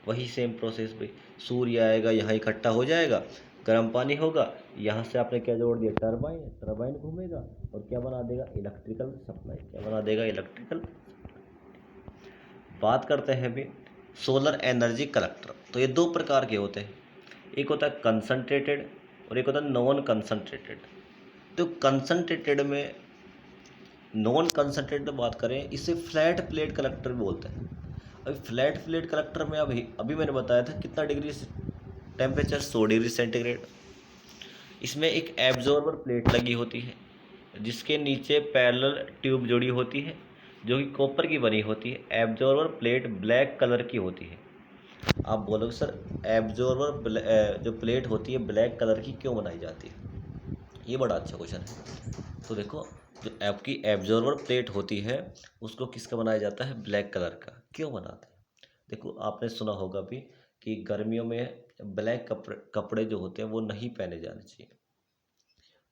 वही सेम प्रोसेस भाई, सूर्य आएगा, यहाँ इकट्ठा हो जाएगा, गर्म पानी होगा, यहाँ से आपने क्या जोड़ दिया, टरबाइन। टरबाइन घूमेगा और क्या बना देगा, इलेक्ट्रिकल सप्लाई। क्या बना देगा, इलेक्ट्रिकल। बात करते हैं भी सोलर एनर्जी कलेक्टर। तो ये दो प्रकार के होते हैं, एक होता है कंसंट्रेटेड और एक होता है नॉन कंसंट्रेटेड। तो कंसंट्रेटेड में, नॉन कंसंट्रेटेड बात करें, इसे फ्लैट प्लेट कलेक्टर भी बोलते हैं। अभी फ्लैट प्लेट कलेक्टर में अभी अभी मैंने बताया था कितना डिग्री टेम्परेचर, 100 डिग्री सेंटीग्रेड। इसमें एक एब्जॉर्बर प्लेट लगी होती है जिसके नीचे पैरेलल ट्यूब जुड़ी होती है जो कि कॉपर की बनी होती है। एब्जॉर्बर प्लेट ब्लैक कलर की होती है। आप बोलोगे सर एब्जॉर्बर जो प्लेट होती है ब्लैक कलर की क्यों बनाई जाती है? ये बड़ा अच्छा क्वेश्चन है। तो देखो, जो आपकी एब्जॉर्बर प्लेट होती है उसको किसका बनाया जाता है? ब्लैक कलर का। क्यों बनाते हैं? देखो, आपने सुना होगा भी कि गर्मियों में ब्लैक कपड़े जो होते हैं वो नहीं पहने जाने चाहिए,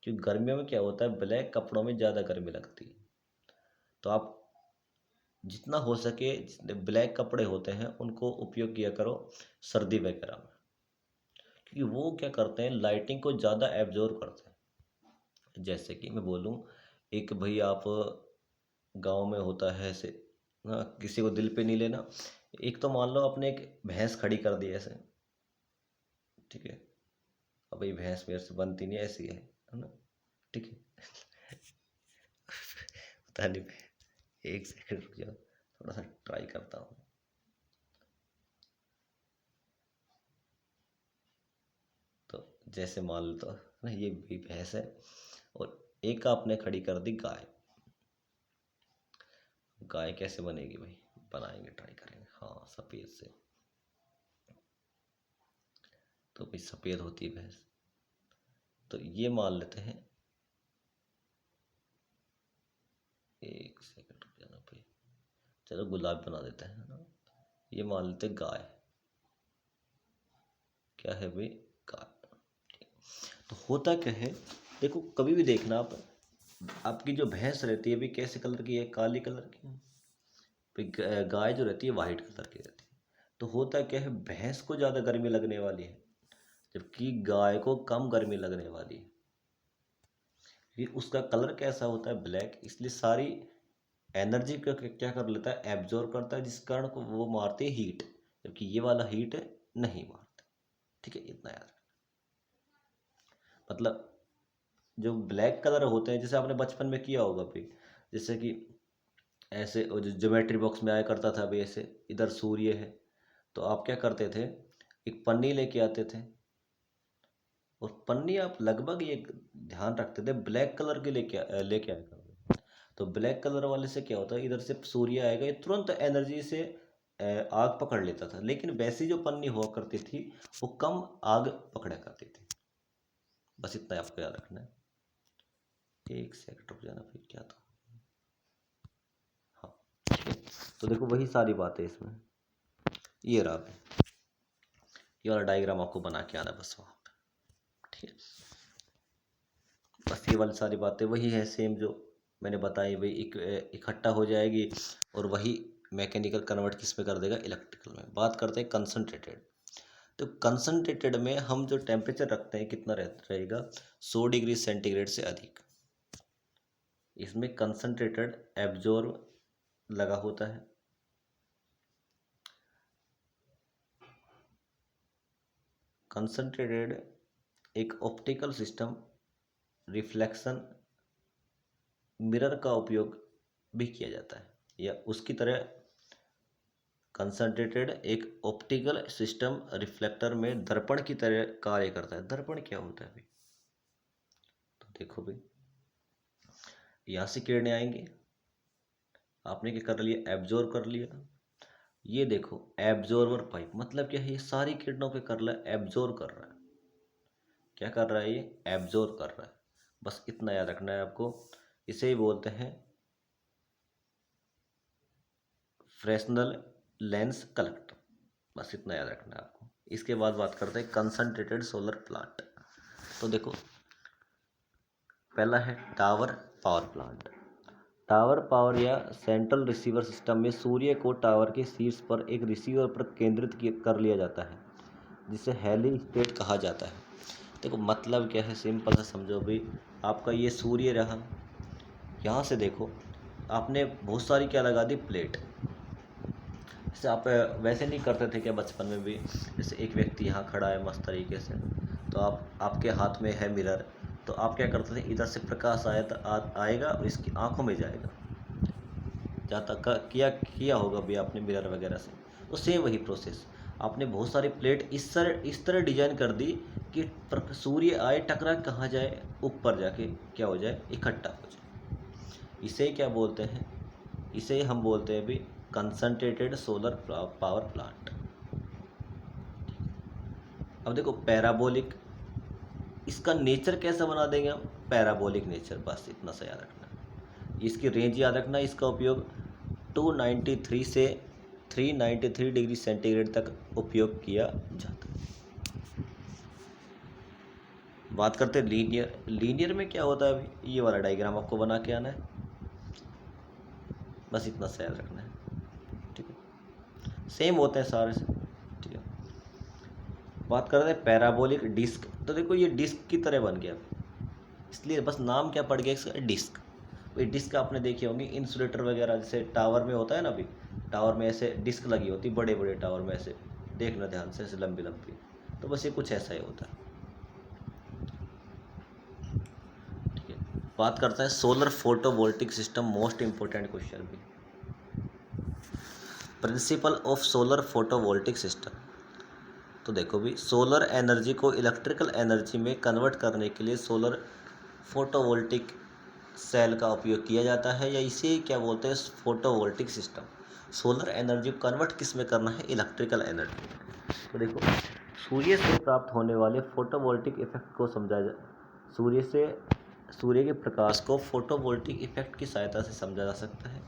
क्योंकि गर्मियों में क्या होता है, ब्लैक कपड़ों में ज़्यादा गर्मी लगती है। तो आप जितना हो सके जितने ब्लैक कपड़े होते हैं उनको उपयोग किया करो सर्दी वगैरह में, क्योंकि वो क्या करते हैं, लाइटिंग को ज़्यादा एब्जॉर्ब करते हैं। जैसे कि मैं बोलूँ, एक भाई आप गांव में होता है ऐसे ना, किसी को दिल पे नहीं लेना। एक तो मान लो आपने एक भैंस खड़ी कर दी ऐसे, ठीक है, अब भाई भैंस मेरे से बनती नहीं, ऐसी है ना, ठीक है। पता नहीं, एक सेकंड रुक जाओ, थोड़ा सा ट्राई करता हूँ। तो जैसे मान लो तो ना, ये भी भैंस है और एक आपने खड़ी कर दी गाय। गाय कैसे बनेगी भाई? बनाएंगे, ट्राई करेंगे। हाँ, सफ़ेद से। तो भाई सफ़ेद होती है भैंस। तो ये मान लेते हैं, एक सेकंड रुक जाना भाई, चलो गुलाब बना देते हैं ना। ये मान लेते हैं गाय। क्या है भाई? गाय। तो होता क्या है, देखो कभी भी देखना आप, आपकी जो भैंस रहती है भी कैसे कलर की है? काली कलर की। भाई गाय जो रहती है वाइट कलर की रहती है। तो होता क्या है, भैंस को ज़्यादा गर्मी लगने वाली है जबकि गाय को कम गर्मी लगने वाली है। ये उसका कलर कैसा होता है? ब्लैक। इसलिए सारी एनर्जी को क्या कर लेता है? एब्जॉर्ब करता है, जिस कारण को वो मारते हैं हीट, जबकि ये वाला हीट नहीं मारता। ठीक है, इतना याद रखना। मतलब जो ब्लैक कलर होते हैं, जैसे आपने बचपन में किया होगा भी, जैसे कि ऐसे वो जो ज्योमेट्री बॉक्स में आया करता था भी, ऐसे इधर सूर्य है तो आप क्या करते थे, एक पन्नी लेके आते थे और पन्नी आप लगभग ये ध्यान रखते थे ब्लैक कलर के लेके आया करते। तो ब्लैक कलर वाले से क्या होता है, इधर से सूर्य आएगा, ये तुरंत एनर्जी से आग पकड़ लेता था। लेकिन वैसी जो पन्नी हुआ करती थी वो कम आग पकड़ा करती थी। बस इतना आपको याद रखना है। एक सेकंड रुक जाना फिर, क्या था? हाँ, ठीक है। तो देखो वही सारी बातें इसमें, ये रहा है, ये वाला डायग्राम आपको बना के आना बस वहाँ पे। ठीक है, बस ये वाली सारी बातें वही है सेम जो मैंने बताई, वही इकट्ठा हो जाएगी और वही मैकेनिकल कन्वर्ट किस में कर देगा? इलेक्ट्रिकल में। बात करते हैं कंसनट्रेटेड। तो कंसनट्रेटेड में हम जो टेम्परेचर रखते हैं कितना रहेगा? 100 डिग्री सेंटीग्रेड से अधिक। इसमें कंसनट्रेटेड एब्जॉर्ब लगा होता है। कंसनट्रेटेड एक ऑप्टिकल सिस्टम, रिफ्लेक्शन मिरर का उपयोग भी किया जाता है, या उसकी तरह कंसनट्रेटेड एक ऑप्टिकल सिस्टम रिफ्लेक्टर में दर्पण की तरह कार्य करता है। दर्पण क्या होता है भाई? तो देखो भाई, यहाँ से किरणें आएंगी, आपने क्या कर लिया? एब्जॉर्ब कर लिया। ये देखो एब्जॉर्बर पाइप, मतलब क्या है? ये सारी किरणों के कर रहा है, एब्जॉर्ब कर रहा है। क्या कर रहा है? ये एब्जॉर्ब कर रहा है। बस इतना याद रखना है आपको। इसे ही बोलते हैं फ्रेस्नेल लेंस कलेक्टर। बस इतना याद रखना है आपको। इसके बाद बात करते हैं कंसंट्रेटेड सोलर प्लांट। तो देखो, पहला है tower power plant. Tower power या सेंट्रल रिसीवर सिस्टम में सूर्य को टावर के शीर्ष पर एक रिसीवर पर केंद्रित कर लिया जाता है जिसे हेली स्टेट कहा जाता है। देखो मतलब क्या है, सिंपल से समझो भाई। आपका ये सूर्य रहा, यहाँ से देखो आपने बहुत सारी क्या लगा दी? प्लेट। जैसे आप वैसे नहीं करते थे क्या बचपन में भी, जैसे एक व्यक्ति यहाँ खड़ा है मस्त तरीके से, तो आपके हाथ में है मिरर, तो आप क्या करते थे, इधर से प्रकाश आएगा और इसकी आंखों में जाएगा, जहाँ तक किया किया होगा भी आपने मिरर वगैरह से। तो सेम वही प्रोसेस, आपने बहुत सारी प्लेट इस तरह डिजाइन कर दी कि सूर्य आए टकरा कहाँ जाए, ऊपर जाके क्या हो जाए, इकट्ठा हो जाए। इसे क्या बोलते हैं, इसे हम बोलते हैं भी कंसंट्रेटेड सोलर पावर प्लांट। अब देखो पैराबोलिक, इसका नेचर कैसा बना देंगे हम, पैराबोलिक नेचर, बस इतना सा याद रखना। इसकी रेंज याद रखना, इसका उपयोग 293 से 393 डिग्री सेंटीग्रेड तक उपयोग किया जाता है। बात करते हैं लीनियर। लीनियर में क्या होता है, अभी ये वाला डायग्राम आपको बना के आना है, बस इतना सा याद रखना है, ठीक है। सेम होते हैं सारे से, ठीक है। बात कर रहे हैं पैराबोलिक डिस्क, तो देखो ये डिस्क की तरह बन गया, इसलिए बस नाम क्या पड़ गया इसका, डिस्क। वही डिस्क आपने देखी होंगी इंसुलेटर वगैरह, जैसे टावर में होता है ना, अभी टावर में ऐसे डिस्क लगी होती, बड़े बड़े टावर में ऐसे, देखना ध्यान से, ऐसे लंबी लंबी, तो बस ये कुछ ऐसा ही होता है, ठीक है। बात करते हैं solar photovoltaic system, most important question भी, principle of solar photovoltaic system. तो देखो भी, सोलर एनर्जी को इलेक्ट्रिकल एनर्जी में कन्वर्ट करने के लिए सोलर फोटोवोल्टिक सेल का उपयोग किया जाता है, या इसे क्या बोलते हैं, फोटोवोल्टिक सिस्टम। सोलर एनर्जी को कन्वर्ट किस में करना है, इलेक्ट्रिकल एनर्जी में। तो देखो, सूर्य से प्राप्त होने वाले फोटोवोल्टिक इफेक्ट को समझा जा सूर्य के प्रकाश को फोटोवोल्टिक इफेक्ट की सहायता से समझा जा सकता है।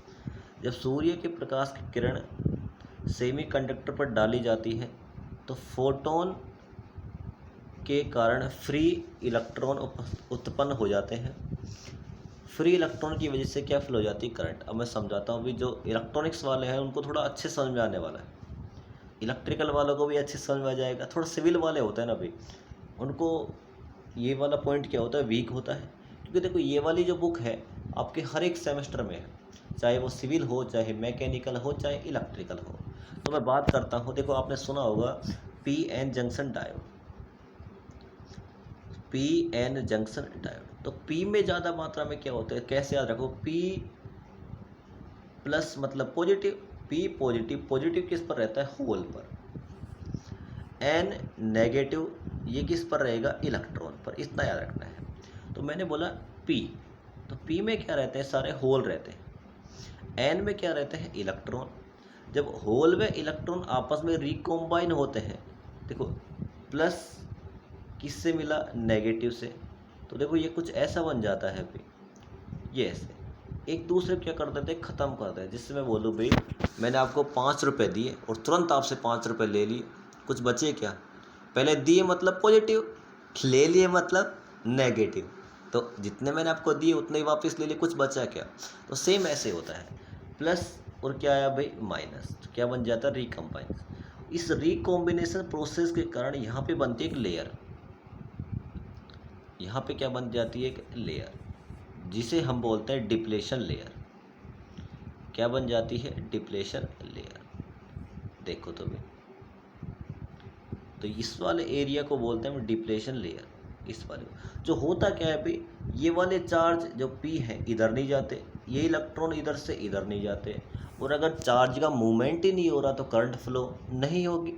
जब सूर्य के प्रकाश की किरण सेमीकंडक्टर पर डाली जाती है तो फोटोन के कारण फ्री इलेक्ट्रॉन उत्पन्न हो जाते हैं। फ्री इलेक्ट्रॉन की वजह से क्या फ्लो हो जाती है, करंट। अब मैं समझाता हूँ, अभी जो इलेक्ट्रॉनिक्स वाले हैं उनको थोड़ा अच्छे समझ में आने वाला है, इलेक्ट्रिकल वालों को भी अच्छे समझ में आ जाएगा। थोड़ा सिविल वाले होते हैं ना अभी, उनको ये वाला पॉइंट क्या होता है, वीक होता है, क्योंकि देखो ये वाली जो बुक है आपके हर एक सेमेस्टर में है, चाहे वो सिविल हो, चाहे मैकेनिकल हो, चाहे इलेक्ट्रिकल हो। तो मैं बात करता हूँ, देखो आपने सुना होगा P N junction diode, P N junction diode. तो पी में ज़्यादा मात्रा में क्या होता है, कैसे याद रखो, पी प्लस मतलब पॉजिटिव, पी पॉजिटिव, पॉजिटिव किस पर रहता है, होल पर। एन नेगेटिव, ये किस पर रहेगा, इलेक्ट्रॉन पर, इतना याद रखना है। तो मैंने बोला पी, तो पी में क्या रहते हैं, सारे होल रहते हैं। एन में क्या रहते हैं, इलेक्ट्रॉन। जब होल में इलेक्ट्रॉन आपस में रिकॉम्बाइन होते हैं, देखो प्लस किससे मिला, नेगेटिव से, तो देखो ये कुछ ऐसा बन जाता है भाई, ये ऐसे एक दूसरे क्या कर देते हैं, ख़त्म कर देते हैं। जिससे मैं बोलूँ भाई मैंने आपको 5 रुपये दिए और तुरंत आपसे 5 रुपये ले लिए, कुछ बचे क्या, पहले दिए मतलब पॉजिटिव, ले लिए मतलब नेगेटिव, तो जितने मैंने आपको दिए उतने ही वापस ले लिए, कुछ बचा क्या। तो सेम ऐसे होता है, प्लस और क्या आया भाई, माइनस, तो क्या बन जाता है, रिकम्बाइन। इस रिकॉम्बिनेशन प्रोसेस के कारण यहाँ पे बनती है एक लेयर, यहाँ पे क्या बन जाती है, एक लेयर, जिसे हम बोलते हैं डिप्लेशन लेयर। क्या बन जाती है, डिप्लेशन लेयर। देखो तो भी, तो इस वाले एरिया को बोलते हैं हम डिप्लेशन लेयर। इस वाले जो होता क्या है भाई, ये वाले चार्ज जो पी है इधर नहीं जाते, ये इलेक्ट्रॉन इधर से इधर नहीं जाते, और अगर चार्ज का मूवमेंट ही नहीं हो रहा तो करंट फ्लो नहीं होगी।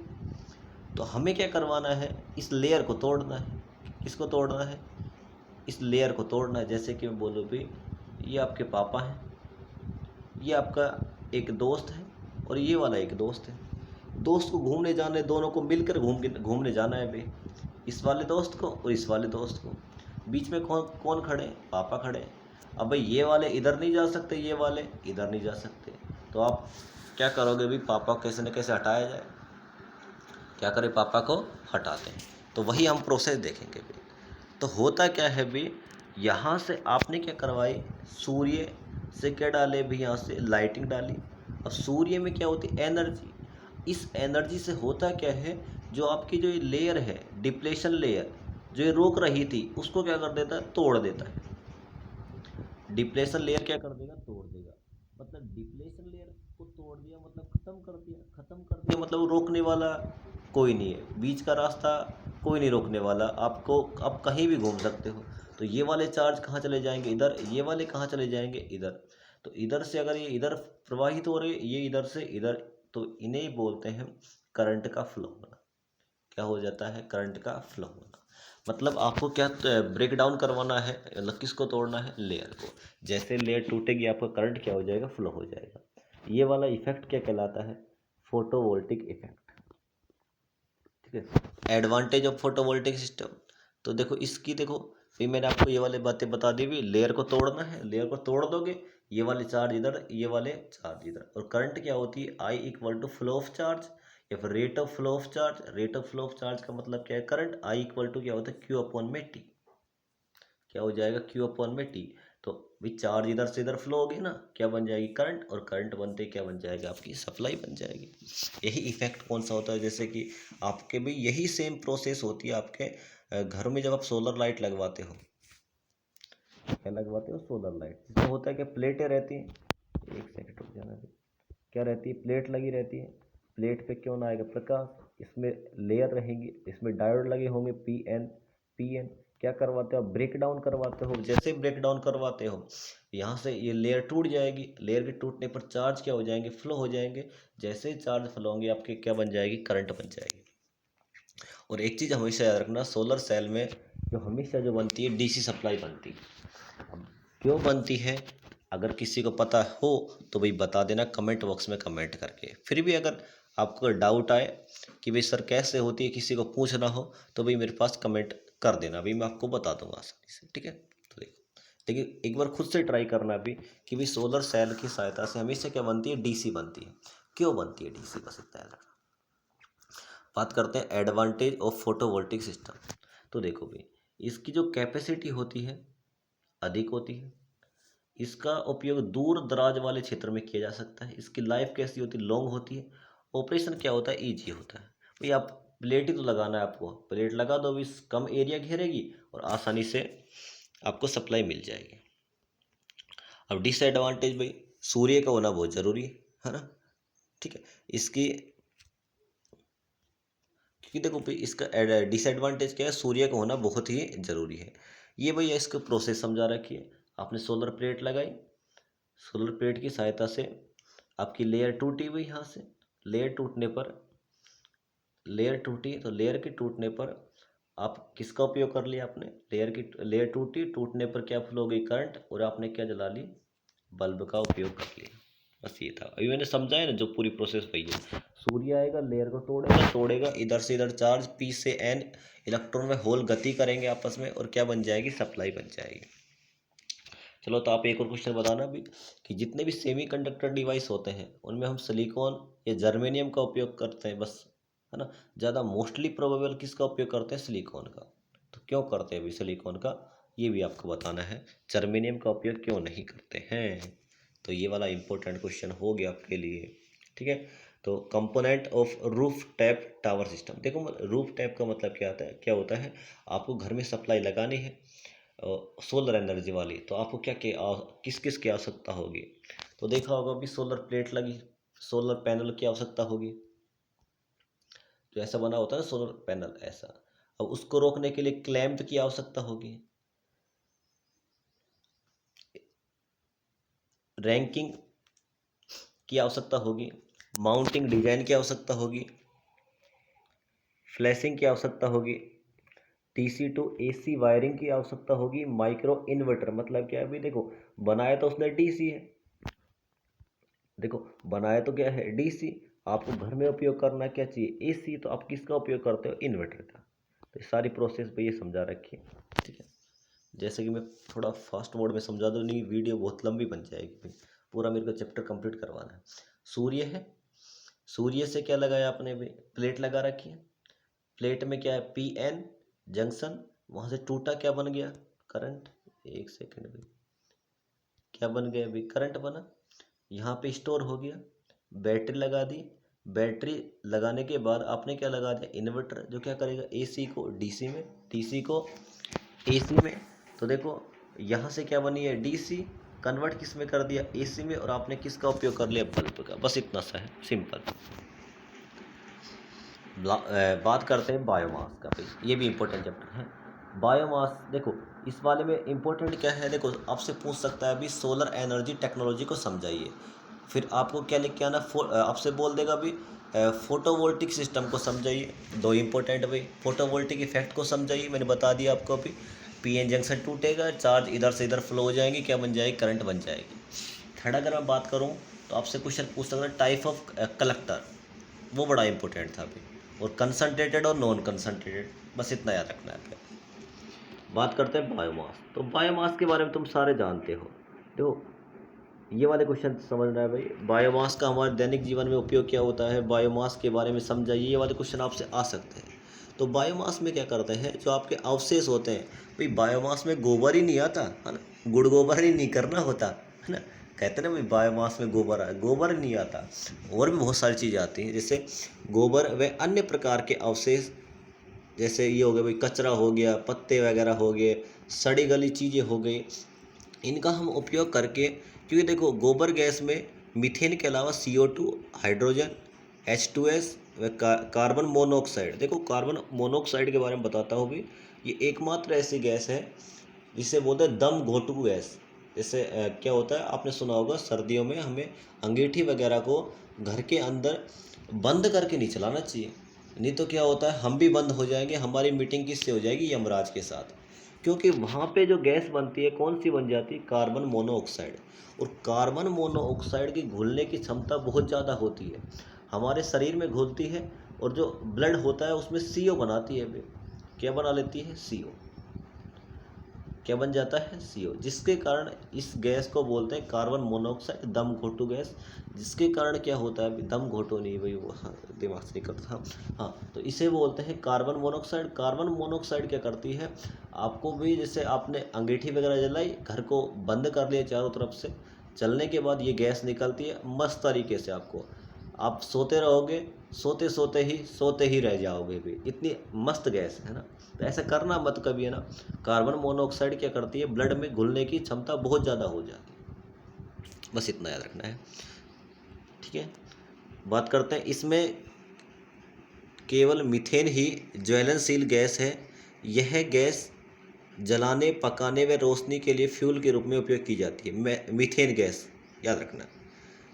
तो हमें क्या करवाना है, इस लेयर को तोड़ना है। किसको तोड़ना है, इस लेयर को तोड़ना है। जैसे कि मैं बोलूँ भी, ये आपके पापा हैं, ये आपका एक दोस्त है, और ये वाला एक दोस्त है। दोस्त को घूमने जाने, दोनों को मिलकर घूमने जाना है भाई, इस वाले दोस्त को और इस वाले दोस्त को। बीच में कौन कौन खड़े, पापा खड़े। अब भाई ये वाले इधर नहीं जा सकते, ये वाले इधर नहीं जा सकते, तो आप क्या करोगे भाई, पापा को कैसे न कैसे हटाया जाए। क्या करें, पापा को हटाते हैं। तो वही हम प्रोसेस देखेंगे भाई। तो होता क्या है भाई, यहाँ से आपने क्या करवाई, सूर्य से क्या डाले भी, यहाँ से लाइटिंग डाली। अब सूर्य में क्या होती है, एनर्जी। इस एनर्जी से होता क्या है, जो आपकी जो ये लेयर है, डिप्लेशन लेयर, जो ये रोक रही थी, उसको क्या कर देता है, तोड़ देता है। डिप्लेशन लेयर क्या कर देगा, तोड़ देगा। मतलब डिप्लेशन लेयर को तोड़ दिया मतलब ख़त्म कर दिया, ख़त्म कर दिया मतलब रोकने वाला कोई नहीं है, बीच का रास्ता कोई नहीं रोकने वाला, आपको आप कहीं भी घूम सकते हो। तो ये वाले चार्ज कहाँ चले जाएंगे, इधर, ये वाले कहाँ चले जाएंगे, इधर। तो इधर से अगर ये इधर प्रवाहित हो रहे, ये इधर से इधर, तो इन्हें बोलते हैं करंट का फ्लो होना। क्या हो जाता है, करंट का फ्लो होना। मतलब आपको क्या ब्रेक डाउन करवाना है, मतलब किसको तोड़ना है, लेयर को। जैसे लेयर टूटेगी आपका करंट क्या हो जाएगा, फ्लो हो जाएगा। ये वाला इफेक्ट क्या कहलाता है, फोटोवोल्टिक इफेक्ट। ठीक है, एडवांटेज ऑफ फोटोवोल्टिक सिस्टम। तो देखो इसकी, देखो फिर मैंने आपको ये वाली बातें बता दी भी, लेयर को तोड़ना है, लेयर को तोड़ दोगे, ये वाले चार्ज इधर, ये वाले चार्ज इधर। और करंट क्या होती है, I equal to flow of charge या फिर rate of flow of charge. Rate of flow of charge का मतलब क्या है, करंट। आई इक्वल टू क्या होता है, क्यू अपॉन में टी। क्या हो जाएगा, क्यू अपॉन में टी। तो भी चार्ज इधर से इधर फ्लो होगी ना, क्या बन जाएगी, करंट। और करंट बनते क्या बन जाएगा, आपकी सप्लाई बन जाएगी। यही इफेक्ट कौन सा होता है, जैसे कि आपके भी यही सेम प्रोसेस होती है आपके घर में जब आप सोलर लाइट लगवाते हो। क्या लगवाते हो, सोलर लाइट। इसमें होता है कि प्लेटें रहती हैं, एक सेकंड रुक जाना भी, क्या रहती है, प्लेट लगी रहती है। प्लेट पे क्यों ना आएगा प्रकाश, इसमें लेयर रहेंगी, इसमें डायोड लगे होंगे, पी एन। क्या करवाते हो, ब्रेक डाउन करवाते हो। जैसे ब्रेक डाउन करवाते हो, यहाँ से ये लेयर टूट जाएगी, लेयर के टूटने पर चार्ज क्या हो जाएंगे, फ्लो हो जाएंगे। जैसे ही चार्ज फ्लो होंगे, आपके क्या बन जाएगी, करंट बन जाएगी। और एक चीज़ हमेशा याद रखना, सोलर सेल में जो हमेशा जो बनती है, डीसी सप्लाई बनती है। अब क्यों बनती है, अगर किसी को पता हो तो भाई बता देना कमेंट बॉक्स में कमेंट करके। फिर भी अगर आपको डाउट आए कि भाई सर कैसे होती है, किसी को पूछना हो, तो भाई मेरे पास कमेंट कर देना, भाई मैं आपको बता दूंगा आसानी से। ठीक है, तो देखो, लेकिन एक बार खुद से ट्राई करना भी कि भाई सोलर सेल की सहायता से हमेशा क्या बनती है, डीसी बनती है। क्यों बनती है डीसी, बस इतना याद रखना। बात करते हैं एडवांटेज ऑफ फोटोवोल्टिक सिस्टम। तो देखो भाई, इसकी जो कैपेसिटी होती है अधिक होती है, इसका उपयोग दूर दराज वाले क्षेत्र में किया जा सकता है। इसकी लाइफ कैसी होती है, लॉन्ग होती है। ऑपरेशन क्या होता है, ईजी होता है। भाई आप प्लेट ही तो लगाना है, आपको प्लेट लगा दो, भी कम एरिया घेरेगी और आसानी से आपको सप्लाई मिल जाएगी। अब डिसएडवांटेज, भाई सूर्य का होना बहुत ज़रूरी है ना। ठीक है, इसकी, क्योंकि देखो भाई इसका डिसएडवांटेज क्या है, सूर्य का होना बहुत ही ज़रूरी है। ये भैया इसका प्रोसेस समझा रखी है। आपने सोलर प्लेट लगाई, सोलर प्लेट की सहायता से आपकी लेयर टूटी हुई, यहाँ से लेयर टूटने पर, लेयर टूटी तो लेयर के टूटने पर आप किसका उपयोग कर लिया, आपने लेयर टूटी, टूटने पर क्या फ्लो हो गई, करंट, और आपने क्या जला ली, बल्ब का उपयोग कर लिया। बस ये था, अभी मैंने समझाया ना जो पूरी प्रोसेस वही है। सूर्य आएगा, लेयर को तोड़ेगा, इधर से इधर चार्ज, पी से एन इलेक्ट्रॉन में होल गति करेंगे आपस में, और क्या बन जाएगी, सप्लाई बन जाएगी। चलो, तो आप एक और क्वेश्चन बताना भी कि जितने भी सेमीकंडक्टर डिवाइस होते हैं उनमें हम सिलिकॉन या जर्मेनियम का उपयोग करते हैं, बस, है ना। ज़्यादा मोस्टली प्रोबेबल किसका उपयोग करते हैं, सिलिकॉन का। तो क्यों करते हैं अभी सिलिकॉन का, ये भी आपको बताना है। जर्मेनियम का उपयोग क्यों नहीं करते हैं, तो ये वाला इंपॉर्टेंट क्वेश्चन हो गया आपके लिए। ठीक है, तो component of roof tap tower system. देखो, रूफ टैप का मतलब क्या होता है, आपको घर में सप्लाई लगानी है सोलर एनर्जी वाली, तो आपको किस किस की आवश्यकता होगी। तो देखा होगा अभी सोलर प्लेट लगी, सोलर पैनल की आवश्यकता होगी, जो ऐसा बना होता है ना सोलर पैनल, ऐसा। अब उसको रोकने के लिए क्लैंप की आवश्यकता होगी, रैंकिंग की आवश्यकता होगी, माउंटिंग डिजाइन की आवश्यकता होगी, फ्लैशिंग की आवश्यकता होगी, टीसी टू एसी वायरिंग की आवश्यकता होगी, माइक्रो इन्वर्टर मतलब क्या है, अभी देखो बनाया तो उसने डीसी है, देखो बनाया तो क्या है, डीसी। आपको घर में उपयोग करना क्या चाहिए, एसी, तो आप किसका उपयोग करते हो, इन्वर्टर का। तो सारी प्रोसेस पे ये समझा रखी है। ठीक है, जैसे कि मैं थोड़ा फास्ट मोड में समझा दूँ, नहीं वीडियो बहुत लंबी बन जाएगी भाई, पूरा मेरे को चैप्टर कंप्लीट करवाना है। सूर्य है, सूर्य से क्या लगाया आपने भाई, प्लेट लगा रखी है। प्लेट में क्या है, पी एन जंक्शन, वहाँ से टूटा, क्या बन गया, करंट। एक सेकेंड भाई, क्या बन गया भाई, करंट बना। यहाँ पे स्टोर हो गया, बैटरी लगा दी, बैटरी लगाने के बाद आपने क्या लगा दिया, इन्वर्टर, जो क्या करेगा, एसी को डीसी में, डीसी को एसी में। तो देखो यहाँ से क्या बनी है, डीसी, कन्वर्ट किस में कर दिया, एसी में, और आपने किसका उपयोग कर लिया, बल्ब का। बस इतना सा है, सिंपल। बात करते हैं बायोमास का भाई, ये भी इम्पोर्टेंट चैप्टर है। बायोमास देखो, इस वाले में इम्पोर्टेंट क्या है, देखो आपसे पूछ सकता है अभी सोलर एनर्जी टेक्नोलॉजी को समझाइए, फिर आपको क्या लिख के आना, आपसे बोल देगा अभी फोटोवोल्टिक सिस्टम को समझाइए। दो इम्पोर्टेंट भाई, फोटोवोल्टिक इफेक्ट को समझाइए, मैंने बता दिया आपको अभी। पीएन जंक्शन टूटेगा, चार्ज इधर से इधर फ्लो हो जाएंगी, क्या बन जाएगी, करंट बन जाएगी। थर्ड अगर मैं बात करूँ तो आपसे क्वेश्चन पूछ सकता है टाइप ऑफ कलेक्टर, वो बड़ा इंपॉर्टेंट था अभी, और कंसनट्रेटेड और नॉन कंसनट्रेटेड, बस इतना याद रखना है आपको। बात करते हैं बायोमास, तो बायोमास के बारे में तुम सारे जानते हो। देखो ये वाले क्वेश्चन समझना है भाई, बायोमास का हमारे दैनिक जीवन में उपयोग क्या होता है, बायोमास के बारे में समझाइए, ये वाले क्वेश्चन आपसे आ सकते हैं। तो बायोमास में क्या करते हैं, जो आपके अवशेष होते हैं भाई, बायोमास में गोबर ही नहीं आता है ना, गुड़ गोबर ही नहीं करना होता है ना, कहते हैं ना भाई बायोमास में गोबर गोबर नहीं आता, और भी बहुत सारी चीज़ें आती हैं, जैसे गोबर व अन्य प्रकार के अवशेष, जैसे ये हो गया भाई कचरा हो गया, पत्ते वगैरह हो गए, सड़ी गली चीज़ें हो गई, इनका हम उपयोग करके, क्योंकि देखो गोबर गैस में मीथेन के अलावा CO2, हाइड्रोजन, H2S व कार्बन मोनोऑक्साइड, देखो कार्बन मोनोऑक्साइड के बारे में बताता हूँ भी, ये एकमात्र ऐसी गैस है जिसे बोलते हैं दम घोटू गैस। जैसे क्या होता है, आपने सुना होगा सर्दियों में हमें अंगीठी वगैरह को घर के अंदर बंद करके नहीं चलाना चाहिए, नहीं तो क्या होता है हम भी बंद हो जाएंगे, हमारी मीटिंग किससे हो जाएगी, यमराज के साथ। क्योंकि वहाँ पे जो गैस बनती है कौन सी बन जाती है, कार्बन मोनोऑक्साइड, और कार्बन मोनोऑक्साइड की घुलने की क्षमता बहुत ज़्यादा होती है, हमारे शरीर में घुलती है, और जो ब्लड होता है उसमें CO बनाती है वे, क्या बना लेती है, CO, क्या बन जाता है, CO, जिसके कारण इस गैस को बोलते हैं कार्बन मोनोऑक्साइड, दम घोटू गैस, जिसके कारण क्या होता है, दम घोटो नहीं भाई, वो हाँ, दिमाग से निकलता था, हाँ, तो इसे बोलते हैं कार्बन मोनोऑक्साइड। कार्बन मोनोऑक्साइड क्या करती है, आपको भी जैसे आपने अंगीठी वगैरह जलाई, घर को बंद कर लिया चारों तरफ से, चलने के बाद ये गैस निकलती है मस्त तरीके से, आपको आप सोते रहोगे, सोते ही रह जाओगे भी, इतनी मस्त गैस है ना। तो ऐसा करना मत कभी, है ना। कार्बन मोनोऑक्साइड क्या करती है, ब्लड में घुलने की क्षमता बहुत ज़्यादा हो जाती है, बस इतना याद रखना है, ठीक है। बात करते हैं, इसमें केवल मीथेन ही ज्वलनशील गैस है, यह गैस जलाने, पकाने व रोशनी के लिए फ्यूल के रूप में उपयोग की जाती है, मीथेन गैस, याद रखना।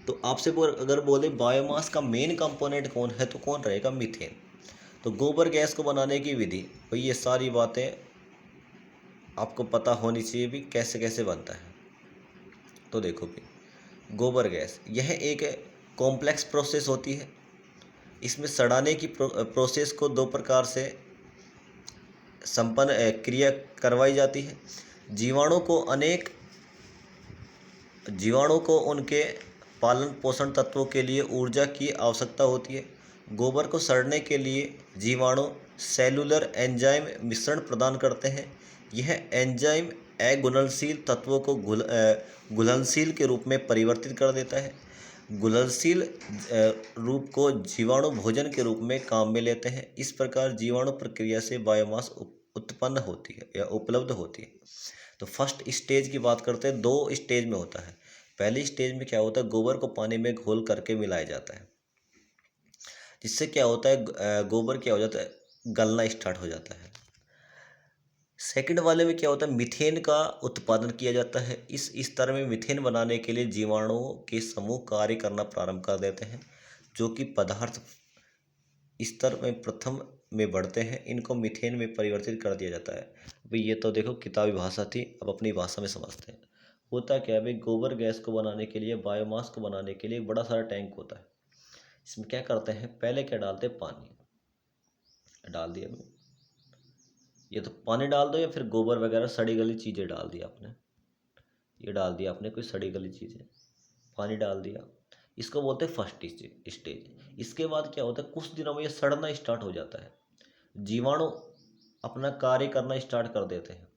तो आपसे अगर बोले बायोमास का मेन कंपोनेंट कौन है, तो कौन रहेगा, मीथेन। तो गोबर गैस को बनाने की विधि, भाई ये सारी बातें आपको पता होनी चाहिए भी, कैसे कैसे बनता है। तो देखो भी, गोबर गैस यह एक कॉम्प्लेक्स प्रोसेस होती है, इसमें सड़ाने की प्रोसेस को दो प्रकार से संपन्न क्रिया करवाई जाती है। जीवाणु को उनके पालन पोषण तत्वों के लिए ऊर्जा की आवश्यकता होती है। गोबर को सड़ने के लिए जीवाणु सेलुलर एंजाइम मिश्रण प्रदान करते हैं। यह एंजाइम अघुलनशील तत्वों को घुलनशील के रूप में परिवर्तित कर देता है। घुलनशील रूप को जीवाणु भोजन के रूप में काम में लेते हैं। इस प्रकार जीवाणु प्रक्रिया से बायोमास उत्पन्न होती है या उपलब्ध होती है। तो फर्स्ट स्टेज की बात करते हैं, 2 स्टेज में होता है। पहली स्टेज में क्या होता है, गोबर को पानी में घोल करके मिलाया जाता है, जिससे क्या होता है, गोबर क्या हो जाता है, गलना स्टार्ट हो जाता है। सेकंड वाले में क्या होता है, मीथेन का उत्पादन किया जाता है। इस स्तर में मीथेन बनाने के लिए जीवाणुओं के समूह कार्य करना प्रारंभ कर देते हैं, जो कि पदार्थ स्तर में प्रथम में बढ़ते हैं। इनको मीथेन में परिवर्तित कर दिया जाता है। भाई ये तो देखो किताबी भाषा थी, अब अपनी भाषा में समझते हैं। होता क्या है भाई, गोबर गैस को बनाने के लिए, बायोमास को बनाने के लिए एक बड़ा सारा टैंक होता है। इसमें क्या करते हैं, पहले क्या डालते हैं, पानी डाल दिया भाई, ये तो पानी डाल दो या फिर गोबर वगैरह सड़ी गली चीज़ें डाल दी आपने, ये डाल दिया आपने कोई सड़ी गली चीज़ें, पानी डाल दिया, इसको बोलते हैं फर्स्ट स्टेज। इसके बाद क्या होता है, कुछ दिनों में ये सड़ना स्टार्ट हो जाता है, जीवाणु अपना कार्य करना स्टार्ट कर देते हैं।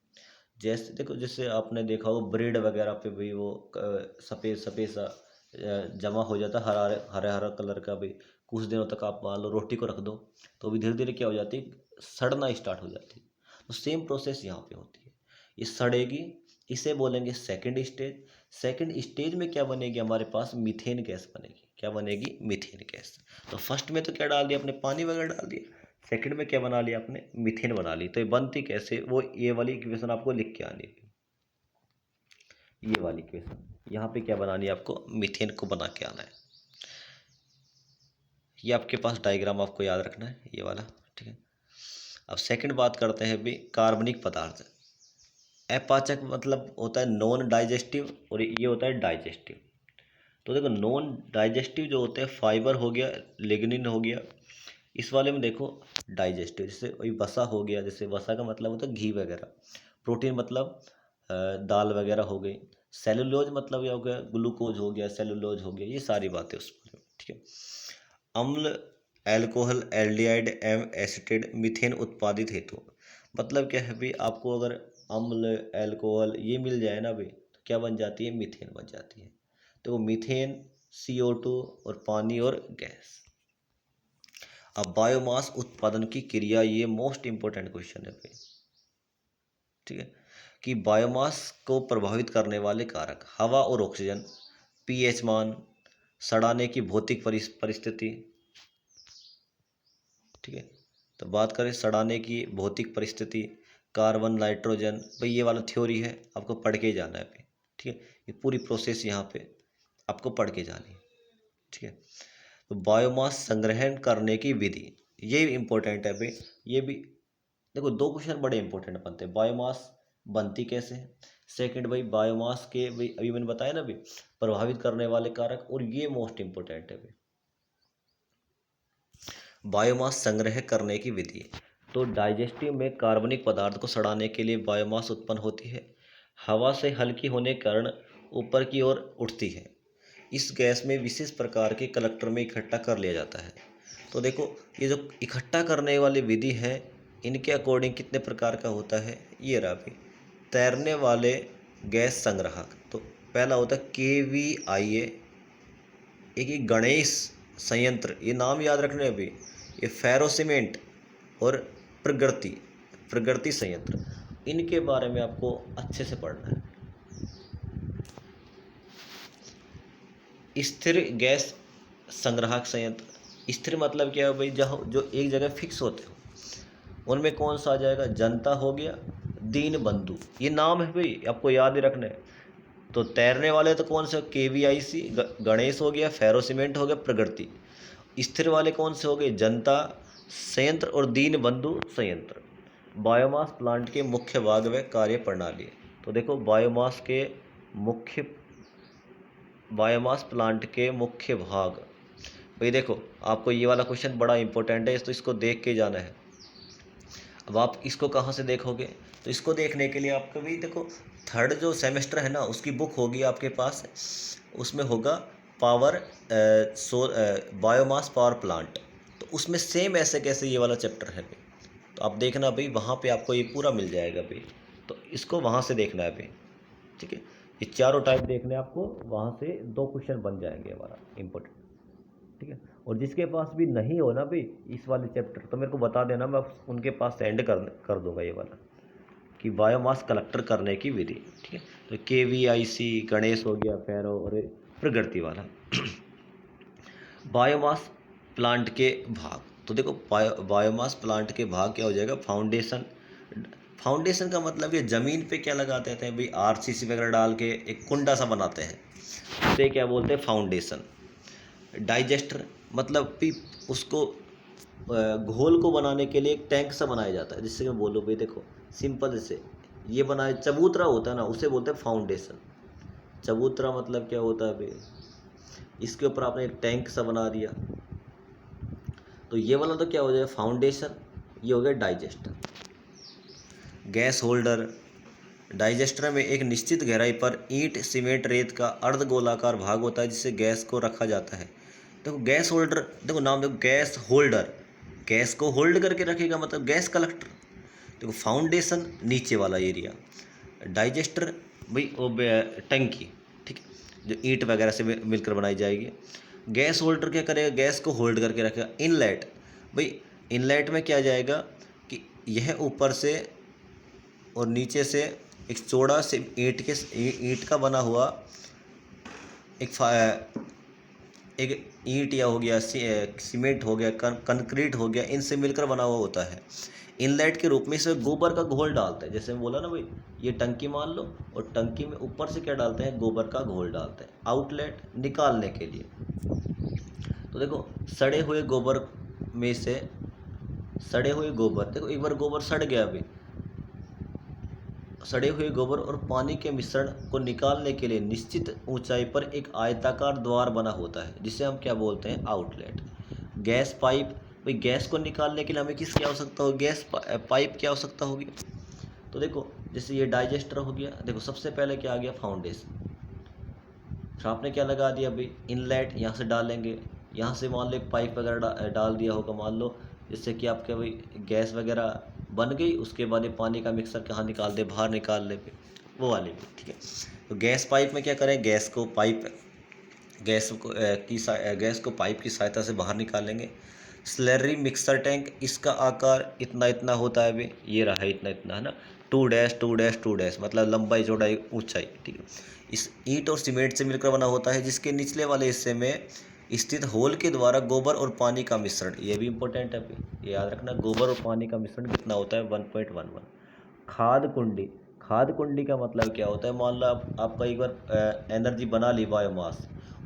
जैसे देखो, जैसे आपने देखा होगा ब्रेड वगैरह पे भी वो सफ़ेद सफ़ेद सा जमा हो जाता है, हरा हरा कलर का भी। कुछ दिनों तक आप मान लो रोटी को रख दो तो भी धीरे धीरे क्या हो जाती है, सड़ना स्टार्ट हो जाती है। तो सेम प्रोसेस यहाँ पे होती है, ये सड़ेगी, इसे बोलेंगे सेकंड स्टेज। सेकंड स्टेज में क्या बनेगी हमारे पास, मीथेन गैस बनेगी। क्या बनेगी, मीथेन गैस। तो फर्स्ट में तो क्या डाल दिया आपने, पानी वगैरह डाल दिया। सेकंड में क्या बना लिया आपने, मीथेन बना ली। तो ये बनती कैसे, वो ये वाली इक्वेशन आपको लिख के आनी है। ये वाली इक्वेशन यहाँ पे क्या बनानी है आपको, मीथेन को बना के आना है। ये आपके पास डायग्राम आपको याद रखना है, ये वाला, ठीक है। अब सेकंड बात करते हैं भी कार्बनिक पदार्थ। अपाचक मतलब होता है नॉन डाइजेस्टिव, और ये होता है डाइजेस्टिव। तो देखो नॉन डाइजेस्टिव जो होते हैं, फाइबर हो गया, लिग्निन हो गया, इस वाले में देखो डाइजेस्टिव, जैसे वही वसा हो गया, जैसे वसा का मतलब होता है घी वगैरह। प्रोटीन मतलब दाल वगैरह हो गई। सेलुलोज मतलब ये हो गया, ग्लूकोज हो गया, सेलुलोज हो गया, ये सारी बातें उस पर, ठीक है। अम्ल, alcohol, aldehyde, M acetate, methane उत्पादित हेतु, मतलब क्या है भाई, आपको अगर अम्ल, एल्कोहल ये मिल जाए ना भाई, तो क्या बन जाती है, मीथेन बन जाती है। तो वो मीथेन, CO2 और पानी और गैस। अब बायोमास उत्पादन की क्रिया, ये मोस्ट इंपॉर्टेंट क्वेश्चन है भाई, ठीक है। कि बायोमास को प्रभावित करने वाले कारक, हवा और ऑक्सीजन, पीएच मान, सड़ाने की भौतिक परिस्थिति, ठीक है। तो बात करें सड़ाने की भौतिक परिस्थिति, कार्बन, नाइट्रोजन, भाई ये वाला थ्योरी है, आपको पढ़ के जाना है भाई, ठीक है। ये पूरी प्रोसेस यहाँ पे आपको पढ़ के जानी है, ठीक है। तो बायोमास संग्रहण करने की विधि, ये इंपॉर्टेंट है भाई। ये भी देखो, दो क्वेश्चन बड़े इंपॉर्टेंट बनते हैं, बायोमास बनती कैसे है, सेकंड भाई बायोमास के भाई अभी मैंने बताया ना भाई प्रभावित करने वाले कारक, और ये मोस्ट इंपॉर्टेंट है भाई बायोमास संग्रह करने की विधि। तो डाइजेस्टिव में कार्बनिक पदार्थ को सड़ाने के लिए बायोमास उत्पन्न होती है, हवा से हल्की होने के कारण ऊपर की ओर उठती है। इस गैस में विशेष प्रकार के कलेक्टर में इकट्ठा कर लिया जाता है। तो देखो ये जो इकट्ठा करने वाली विधि है, इनके अकॉर्डिंग कितने प्रकार का होता है, ये रहा भी तैरने वाले गैस संग्राहक। तो पहला होता है KVIA, एक ही गणेश संयंत्र, ये नाम याद रखने अभी, ये फेरोसीमेंट और प्रगति प्रगति संयंत्र, इनके बारे में आपको अच्छे से पढ़ना है। स्थिर गैस संग्राहक संयंत्र, स्थिर मतलब क्या है भाई, जहाँ जो एक जगह फिक्स होते हो, उनमें कौन सा आ जाएगा, जनता हो गया, दीन बंधु, ये नाम है भाई, आपको याद ही रखना है। तो तैरने वाले तो कौन से, KVIC गणेश हो गया, फेरोसीमेंट हो गया, प्रगति। स्थिर वाले कौन से हो गए, जनता संयंत्र और दीन बंधु संयंत्र। बायोमास प्लांट के मुख्य भाग व कार्य प्रणाली। तो देखो बायोमास प्लांट के मुख्य भाग, भाई देखो आपको ये वाला क्वेश्चन बड़ा इंपॉर्टेंट है, तो इसको देख के जाना है। अब आप इसको कहाँ से देखोगे, तो इसको देखने के लिए आपको भी देखो थर्ड जो सेमेस्टर है ना, उसकी बुक होगी आपके पास, उसमें होगा बायोमास पावर प्लांट। तो उसमें सेम ऐसे कैसे ये वाला चैप्टर है भाई, तो आप देखना भाई वहाँ पे आपको ये पूरा मिल जाएगा भाई, तो इसको वहाँ से देखना है भाई, ठीक है। ये चारों टाइप देखने आपको, वहाँ से दो क्वेश्चन बन जाएंगे हमारा इम्पोर्टेंट, ठीक है। और जिसके पास भी नहीं हो ना भाई इस वाले चैप्टर, तो मेरे को बता देना, मैं उनके पास सेंड कर दूंगा ये वाला, कि बायोमास कलेक्टर करने की विधि, ठीक है। तो KVIC गणेश हो गया, फेरो और प्रगति वाला। बायोमास प्लांट के भाग, तो देखो बायोमास प्लांट के भाग क्या हो जाएगा, फाउंडेशन। फाउंडेशन का मतलब ये ज़मीन पे क्या लगाते हैं भाई, RCC वगैरह डाल के एक कुंडा सा बनाते हैं, उसे क्या बोलते हैं, फाउंडेशन। डाइजेस्टर मतलब भी उसको घोल को बनाने के लिए एक टैंक सा बनाया जाता है, जिससे मैं बोलूँ भाई देखो सिंपल से ये बनाए, चबूतरा होता है ना, उसे बोलते हैं फाउंडेशन। चबूतरा मतलब क्या होता है भाई, इसके ऊपर आपने एक टैंक सा बना दिया, तो ये वाला तो क्या हो जाएगा, फाउंडेशन। ये हो गया डाइजेस्टर। गैस होल्डर, डाइजेस्टर में एक निश्चित गहराई पर ईंट, सीमेंट, रेत का अर्धगोलाकार भाग होता है जिससे गैस को रखा जाता है। देखो गैस होल्डर, देखो नाम देखो, गैस होल्डर, गैस को होल्ड करके रखेगा मतलब गैस कलेक्टर। देखो फाउंडेशन नीचे वाला एरिया, डाइजेस्टर भाई वो टंकी, ठीक है, जो ईंट वगैरह से मिलकर बनाई जाएगी। गैस होल्डर क्या करेगा, गैस को होल्ड करके रखेगा। इनलेट, भाई इनलेट में क्या जाएगा कि यह ऊपर से और नीचे से एक चौड़ा से ईंट का बना हुआ एक ईंट या हो गया सीमेंट हो गया कंक्रीट हो गया, इनसे मिलकर बना हुआ होता है। इनलेट के रूप में इसमें गोबर का घोल डालते हैं। जैसे मैं बोला ना भाई, ये टंकी मान लो, और टंकी में ऊपर से क्या डालते हैं, गोबर का घोल डालते हैं आउटलेट निकालने के लिए। तो देखो सड़े हुए गोबर में से, सड़े हुए गोबर, देखो एक बार गोबर सड़ गया भाई, सड़े हुए गोबर और पानी के मिश्रण को निकालने के लिए निश्चित ऊंचाई पर एक आयताकार द्वार बना होता है, जिसे हम क्या बोलते हैं, आउटलेट। गैस पाइप, भाई गैस को निकालने के लिए हमें किसकी आवश्यकता होगी, गैस पाइप की आवश्यकता होगी। तो देखो जैसे ये डाइजेस्टर हो गया, देखो सबसे पहले क्या आ गया, फाउंडेशन। फिर आपने क्या लगा दिया भाई, इनलेट, यहाँ से डालेंगे, यहाँ से मान लो एक पाइप वगैरह डाल दिया होगा मान लो, जिससे कि आपके भाई गैस वगैरह बन गई। उसके बाद ये पानी का मिक्सर कहाँ निकाल दे, बाहर निकाल ले पे, वो वाली भी, ठीक है। तो गैस पाइप में क्या करें, गैस को पाइप की सहायता से बाहर निकालेंगे। स्लरी मिक्सर टैंक, इसका आकार इतना इतना होता है भाई, ये रहा इतना इतना, है ना, 2 - 2 - 2 मतलब लंबाई चौड़ाई ऊंचाई, ठीक है। इस ईंट और सीमेंट से मिलकर बना होता है, जिसके निचले वाले हिस्से में स्थित होल के द्वारा गोबर और पानी का मिश्रण, ये भी इंपॉर्टेंट है भाई, ये याद रखना, गोबर और पानी का मिश्रण कितना होता है, 1.11। खाद कुंडी, खाद कुंडी का मतलब क्या होता है, मान लो आपका एक बार एनर्जी बना ली बायोमास,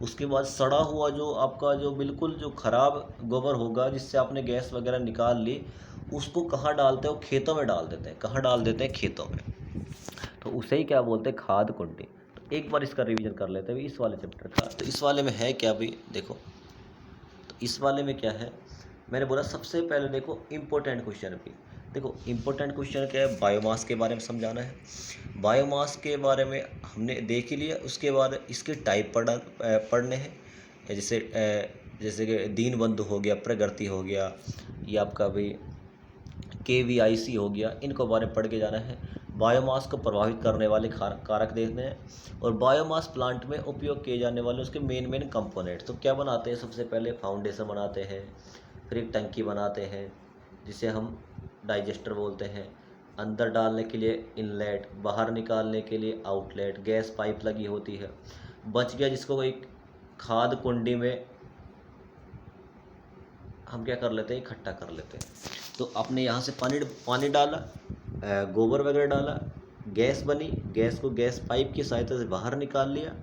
उसके बाद सड़ा हुआ जो आपका जो बिल्कुल जो खराब गोबर होगा, जिससे आपने गैस वगैरह निकाल ली, उसको कहाँ डालते हो, खेतों में डाल देते हैं। कहाँ डाल देते हैं, खेतों में। तो उसे ही क्या बोलते हैं, खाद कुंडी। तो एक बार इसका रिवीजन कर लेते हैं इस वाले चैप्टर का। तो इस वाले में है क्या भाई, देखो तो इस वाले में क्या है, मैंने बोला सबसे पहले देखो इम्पोर्टेंट क्वेश्चन भी, देखो इम्पोर्टेंट क्वेश्चन क्या है, बायोमास के बारे में समझाना है। बायोमास के बारे में हमने देख ही लिया, उसके बाद इसके टाइप पढ़ने हैं। जैसे कि दीनबंधु हो गया, प्रगति हो गया, ये आपका भाई KVIC हो गया, इनको बारे में पढ़ के जाना है। बायोमास को प्रभावित करने वाले कारक देखने हैं, और बायोमास प्लांट में उपयोग किए जाने वाले उसके मेन कंपोनेंट। तो क्या बनाते हैं, सबसे पहले फाउंडेशन बनाते हैं, फिर एक टंकी बनाते हैं जिसे हम डाइजेस्टर बोलते हैं, अंदर डालने के लिए इनलेट, बाहर निकालने के लिए आउटलेट, गैस पाइप लगी होती है। बच गया जिसको एक खाद कुंडी में हम क्या कर लेते हैं, इकट्ठा कर लेते हैं। तो आपने यहाँ से पानी डाला, गोबर वगैरह डाला, गैस बनी, गैस को गैस पाइप की सहायता से बाहर निकाल लिया।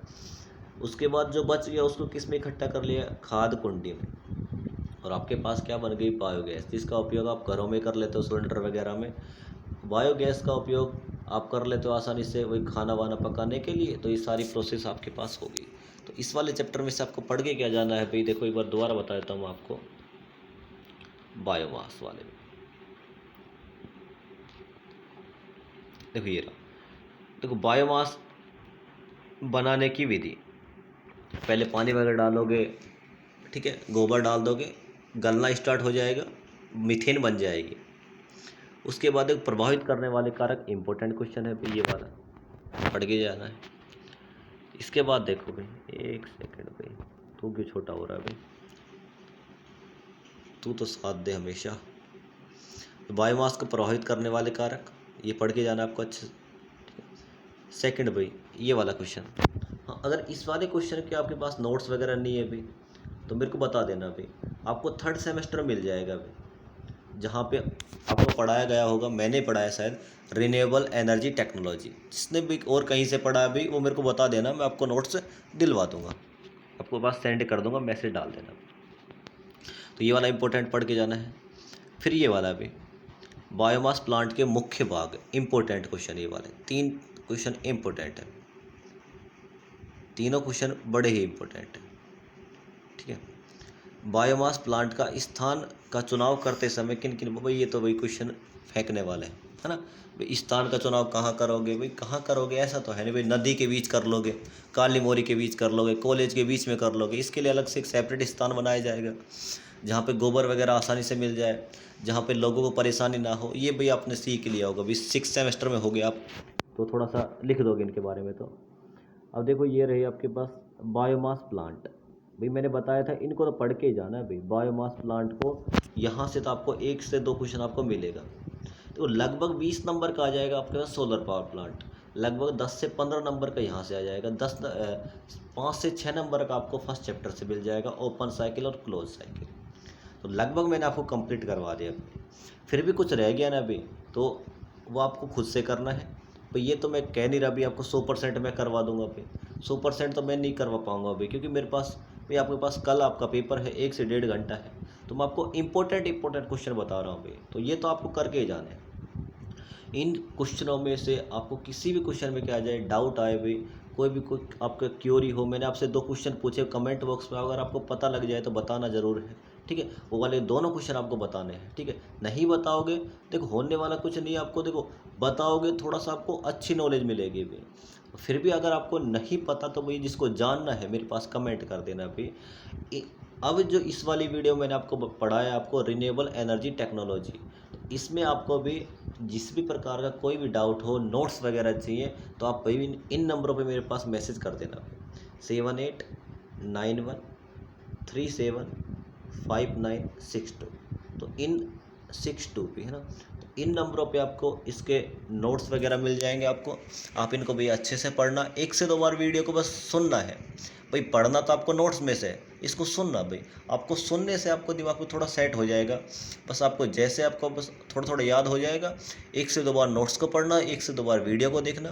उसके बाद जो बच गया उसको किस में इकट्ठा कर लिया, खाद कुंडी में, और आपके पास क्या बन गई, बायोगैस, जिसका उपयोग आप घरों में कर लेते हो, सिलेंडर वगैरह में। बायोगैस का उपयोग आप कर लेते हो आसानी से वही खाना वाना पकाने के लिए। तो ये सारी प्रोसेस आपके पास होगी। तो इस वाले चैप्टर में से आपको पढ़ के क्या जाना है भाई, देखो एक बार दोबारा बता देता हूँ आपको। बायोमास वाले में देखो ये रहा, देखो बायोमास बनाने की विधि, पहले पानी वगैरह डालोगे, ठीक है, गोबर डाल दोगे, गलना स्टार्ट हो जाएगा, मीथेन बन जाएगी। उसके बाद एक प्रभावित करने वाले कारक, इंपॉर्टेंट क्वेश्चन है भाई ये वाला, पढ़ के जाना है। इसके बाद देखो भाई, एक सेकंड भाई, तू क्यों छोटा हो रहा है भाई, तू तो साथ दे हमेशा। बायोमास को प्रभावित करने वाले कारक, ये पढ़ के जाना आपको अच्छे से। सेकंड भाई ये वाला क्वेश्चन, हाँ अगर इस वाले क्वेश्चन के आपके पास नोट्स वगैरह नहीं है भाई, तो मेरे को बता देना भाई, आपको 3rd सेमेस्टर मिल जाएगा भाई, जहाँ पे आपको पढ़ाया गया होगा, मैंने पढ़ाया शायद, रिन्यूएबल एनर्जी टेक्नोलॉजी। जिसने भी और कहीं से पढ़ा है भाई, वो मेरे को बता देना, मैं आपको नोट्स दिलवा दूंगा, आपको पास सेंड कर दूंगा, मैसेज डाल देना। तो ये वाला इंपॉर्टेंट पढ़ के जाना है। फिर ये वाला भी, बायोमास प्लांट के मुख्य भाग, इंपॉर्टेंट क्वेश्चन, ये वाले 3 क्वेश्चन इंपॉर्टेंट है, तीनों क्वेश्चन बड़े ही इंपॉर्टेंट हैं, ठीक है। बायोमास प्लांट का स्थान का चुनाव करते समय किन किन, भाई ये तो भाई क्वेश्चन फेंकने वाले हैं, है ना भाई, स्थान का चुनाव कहाँ करोगे भाई, कहाँ करोगे, ऐसा तो है नहीं भाई, नदी के बीच कर लोगे, काली मोरी के बीच कर लोगे, कॉलेज के बीच में कर लोगे, इसके लिए अलग से एक सेपरेट स्थान बनाया जाएगा, जहाँ पे गोबर वगैरह आसानी से मिल जाए, जहाँ पे लोगों को परेशानी ना हो। ये भाई आपने सीख लिया होगा भाई, 6th सेमेस्टर में हो गया आप, तो थोड़ा सा लिख दोगे इनके बारे में। तो अब देखो ये रही आपके पास बायोमास प्लांट, भाई मैंने बताया था इनको तो पढ़ के ही जाना है भाई। बायोमास प्लांट को यहाँ से तो आपको 1 से 2 क्वेश्चन आपको मिलेगा, तो लगभग 20 नंबर का आ जाएगा आपके पास सोलर पावर प्लांट। लगभग 10 से 15 नंबर का यहाँ से आ जाएगा, 5 से 6 नंबर का आपको फर्स्ट चैप्टर से मिल जाएगा, ओपन साइकिल और क्लोज साइकिल। तो लगभग मैंने आपको कंप्लीट करवा दिया अभी। फिर भी कुछ रह गया ना अभी, तो वो आपको खुद से करना है। तो ये तो मैं कह नहीं रहा अभी आपको 100% मैं करवा दूंगा अभी, 100% तो मैं नहीं करवा पाऊंगा अभी, क्योंकि मेरे पास भाई आपके पास कल आपका पेपर है, 1 से 1.5 घंटा है। तो मैं आपको इंपॉर्टेंट क्वेश्चन बता रहा हूँ भाई, तो ये तो आपको करके ही जाना है। इन क्वेश्चनों में से आपको किसी भी क्वेश्चन में क्या आ जाए, डाउट आए भाई, कोई भी कोई आपका क्योरी हो, मैंने आपसे 2 क्वेश्चन पूछे, कमेंट बॉक्स में अगर आपको पता लग जाए तो बताना ज़रूर है, ठीक है। वो वाले दोनों क्वेश्चन आपको बताने हैं, ठीक है। नहीं बताओगे, देखो होने वाला कुछ नहीं है आपको, देखो बताओगे थोड़ा सा आपको अच्छी नॉलेज मिलेगी भी। फिर भी अगर आपको नहीं पता तो भाई जिसको जानना है मेरे पास कमेंट कर देना भाई। अब जो इस वाली वीडियो मैंने आपको पढ़ाया, आपको रिन्यूएबल एनर्जी टेक्नोलॉजी, इसमें आपको भी जिस भी प्रकार का कोई भी डाउट हो, नोट्स वगैरह चाहिए, तो आप भाई इन नंबरों पे मेरे पास मैसेज कर देना, 7891375962। तो इन 62 पे है ना, तो इन नंबरों पे आपको इसके नोट्स वगैरह मिल जाएंगे आपको। आप इनको भी अच्छे से पढ़ना, 1 से 2 बार वीडियो को बस सुनना है भाई, पढ़ना तो आपको नोट्स में से है, इसको सुनना भाई, आपको सुनने से आपको दिमाग में थोड़ा सेट हो जाएगा। बस आपको जैसे आपको बस थोड़ा थोड़ा याद हो जाएगा, 1 से 2 बार नोट्स को पढ़ना, 1 से 2 बार वीडियो को देखना।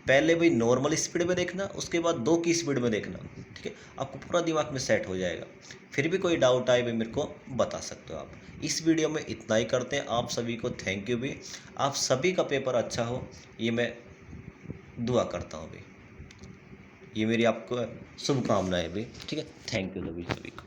पहले भाई नॉर्मल स्पीड में देखना, उसके बाद 2 की स्पीड में देखना, ठीक है। आपको पूरा दिमाग में सेट हो जाएगा। फिर भी कोई डाउट आए भाई मेरे को बता सकते हो आप। इस वीडियो में इतना ही करते हैं, आप सभी को थैंक यू भी। आप सभी का पेपर अच्छा हो, ये मैं दुआ करता हूँ भाई, ये मेरी आपको शुभकामनाएं भी, ठीक है। थैंक यू सभी को।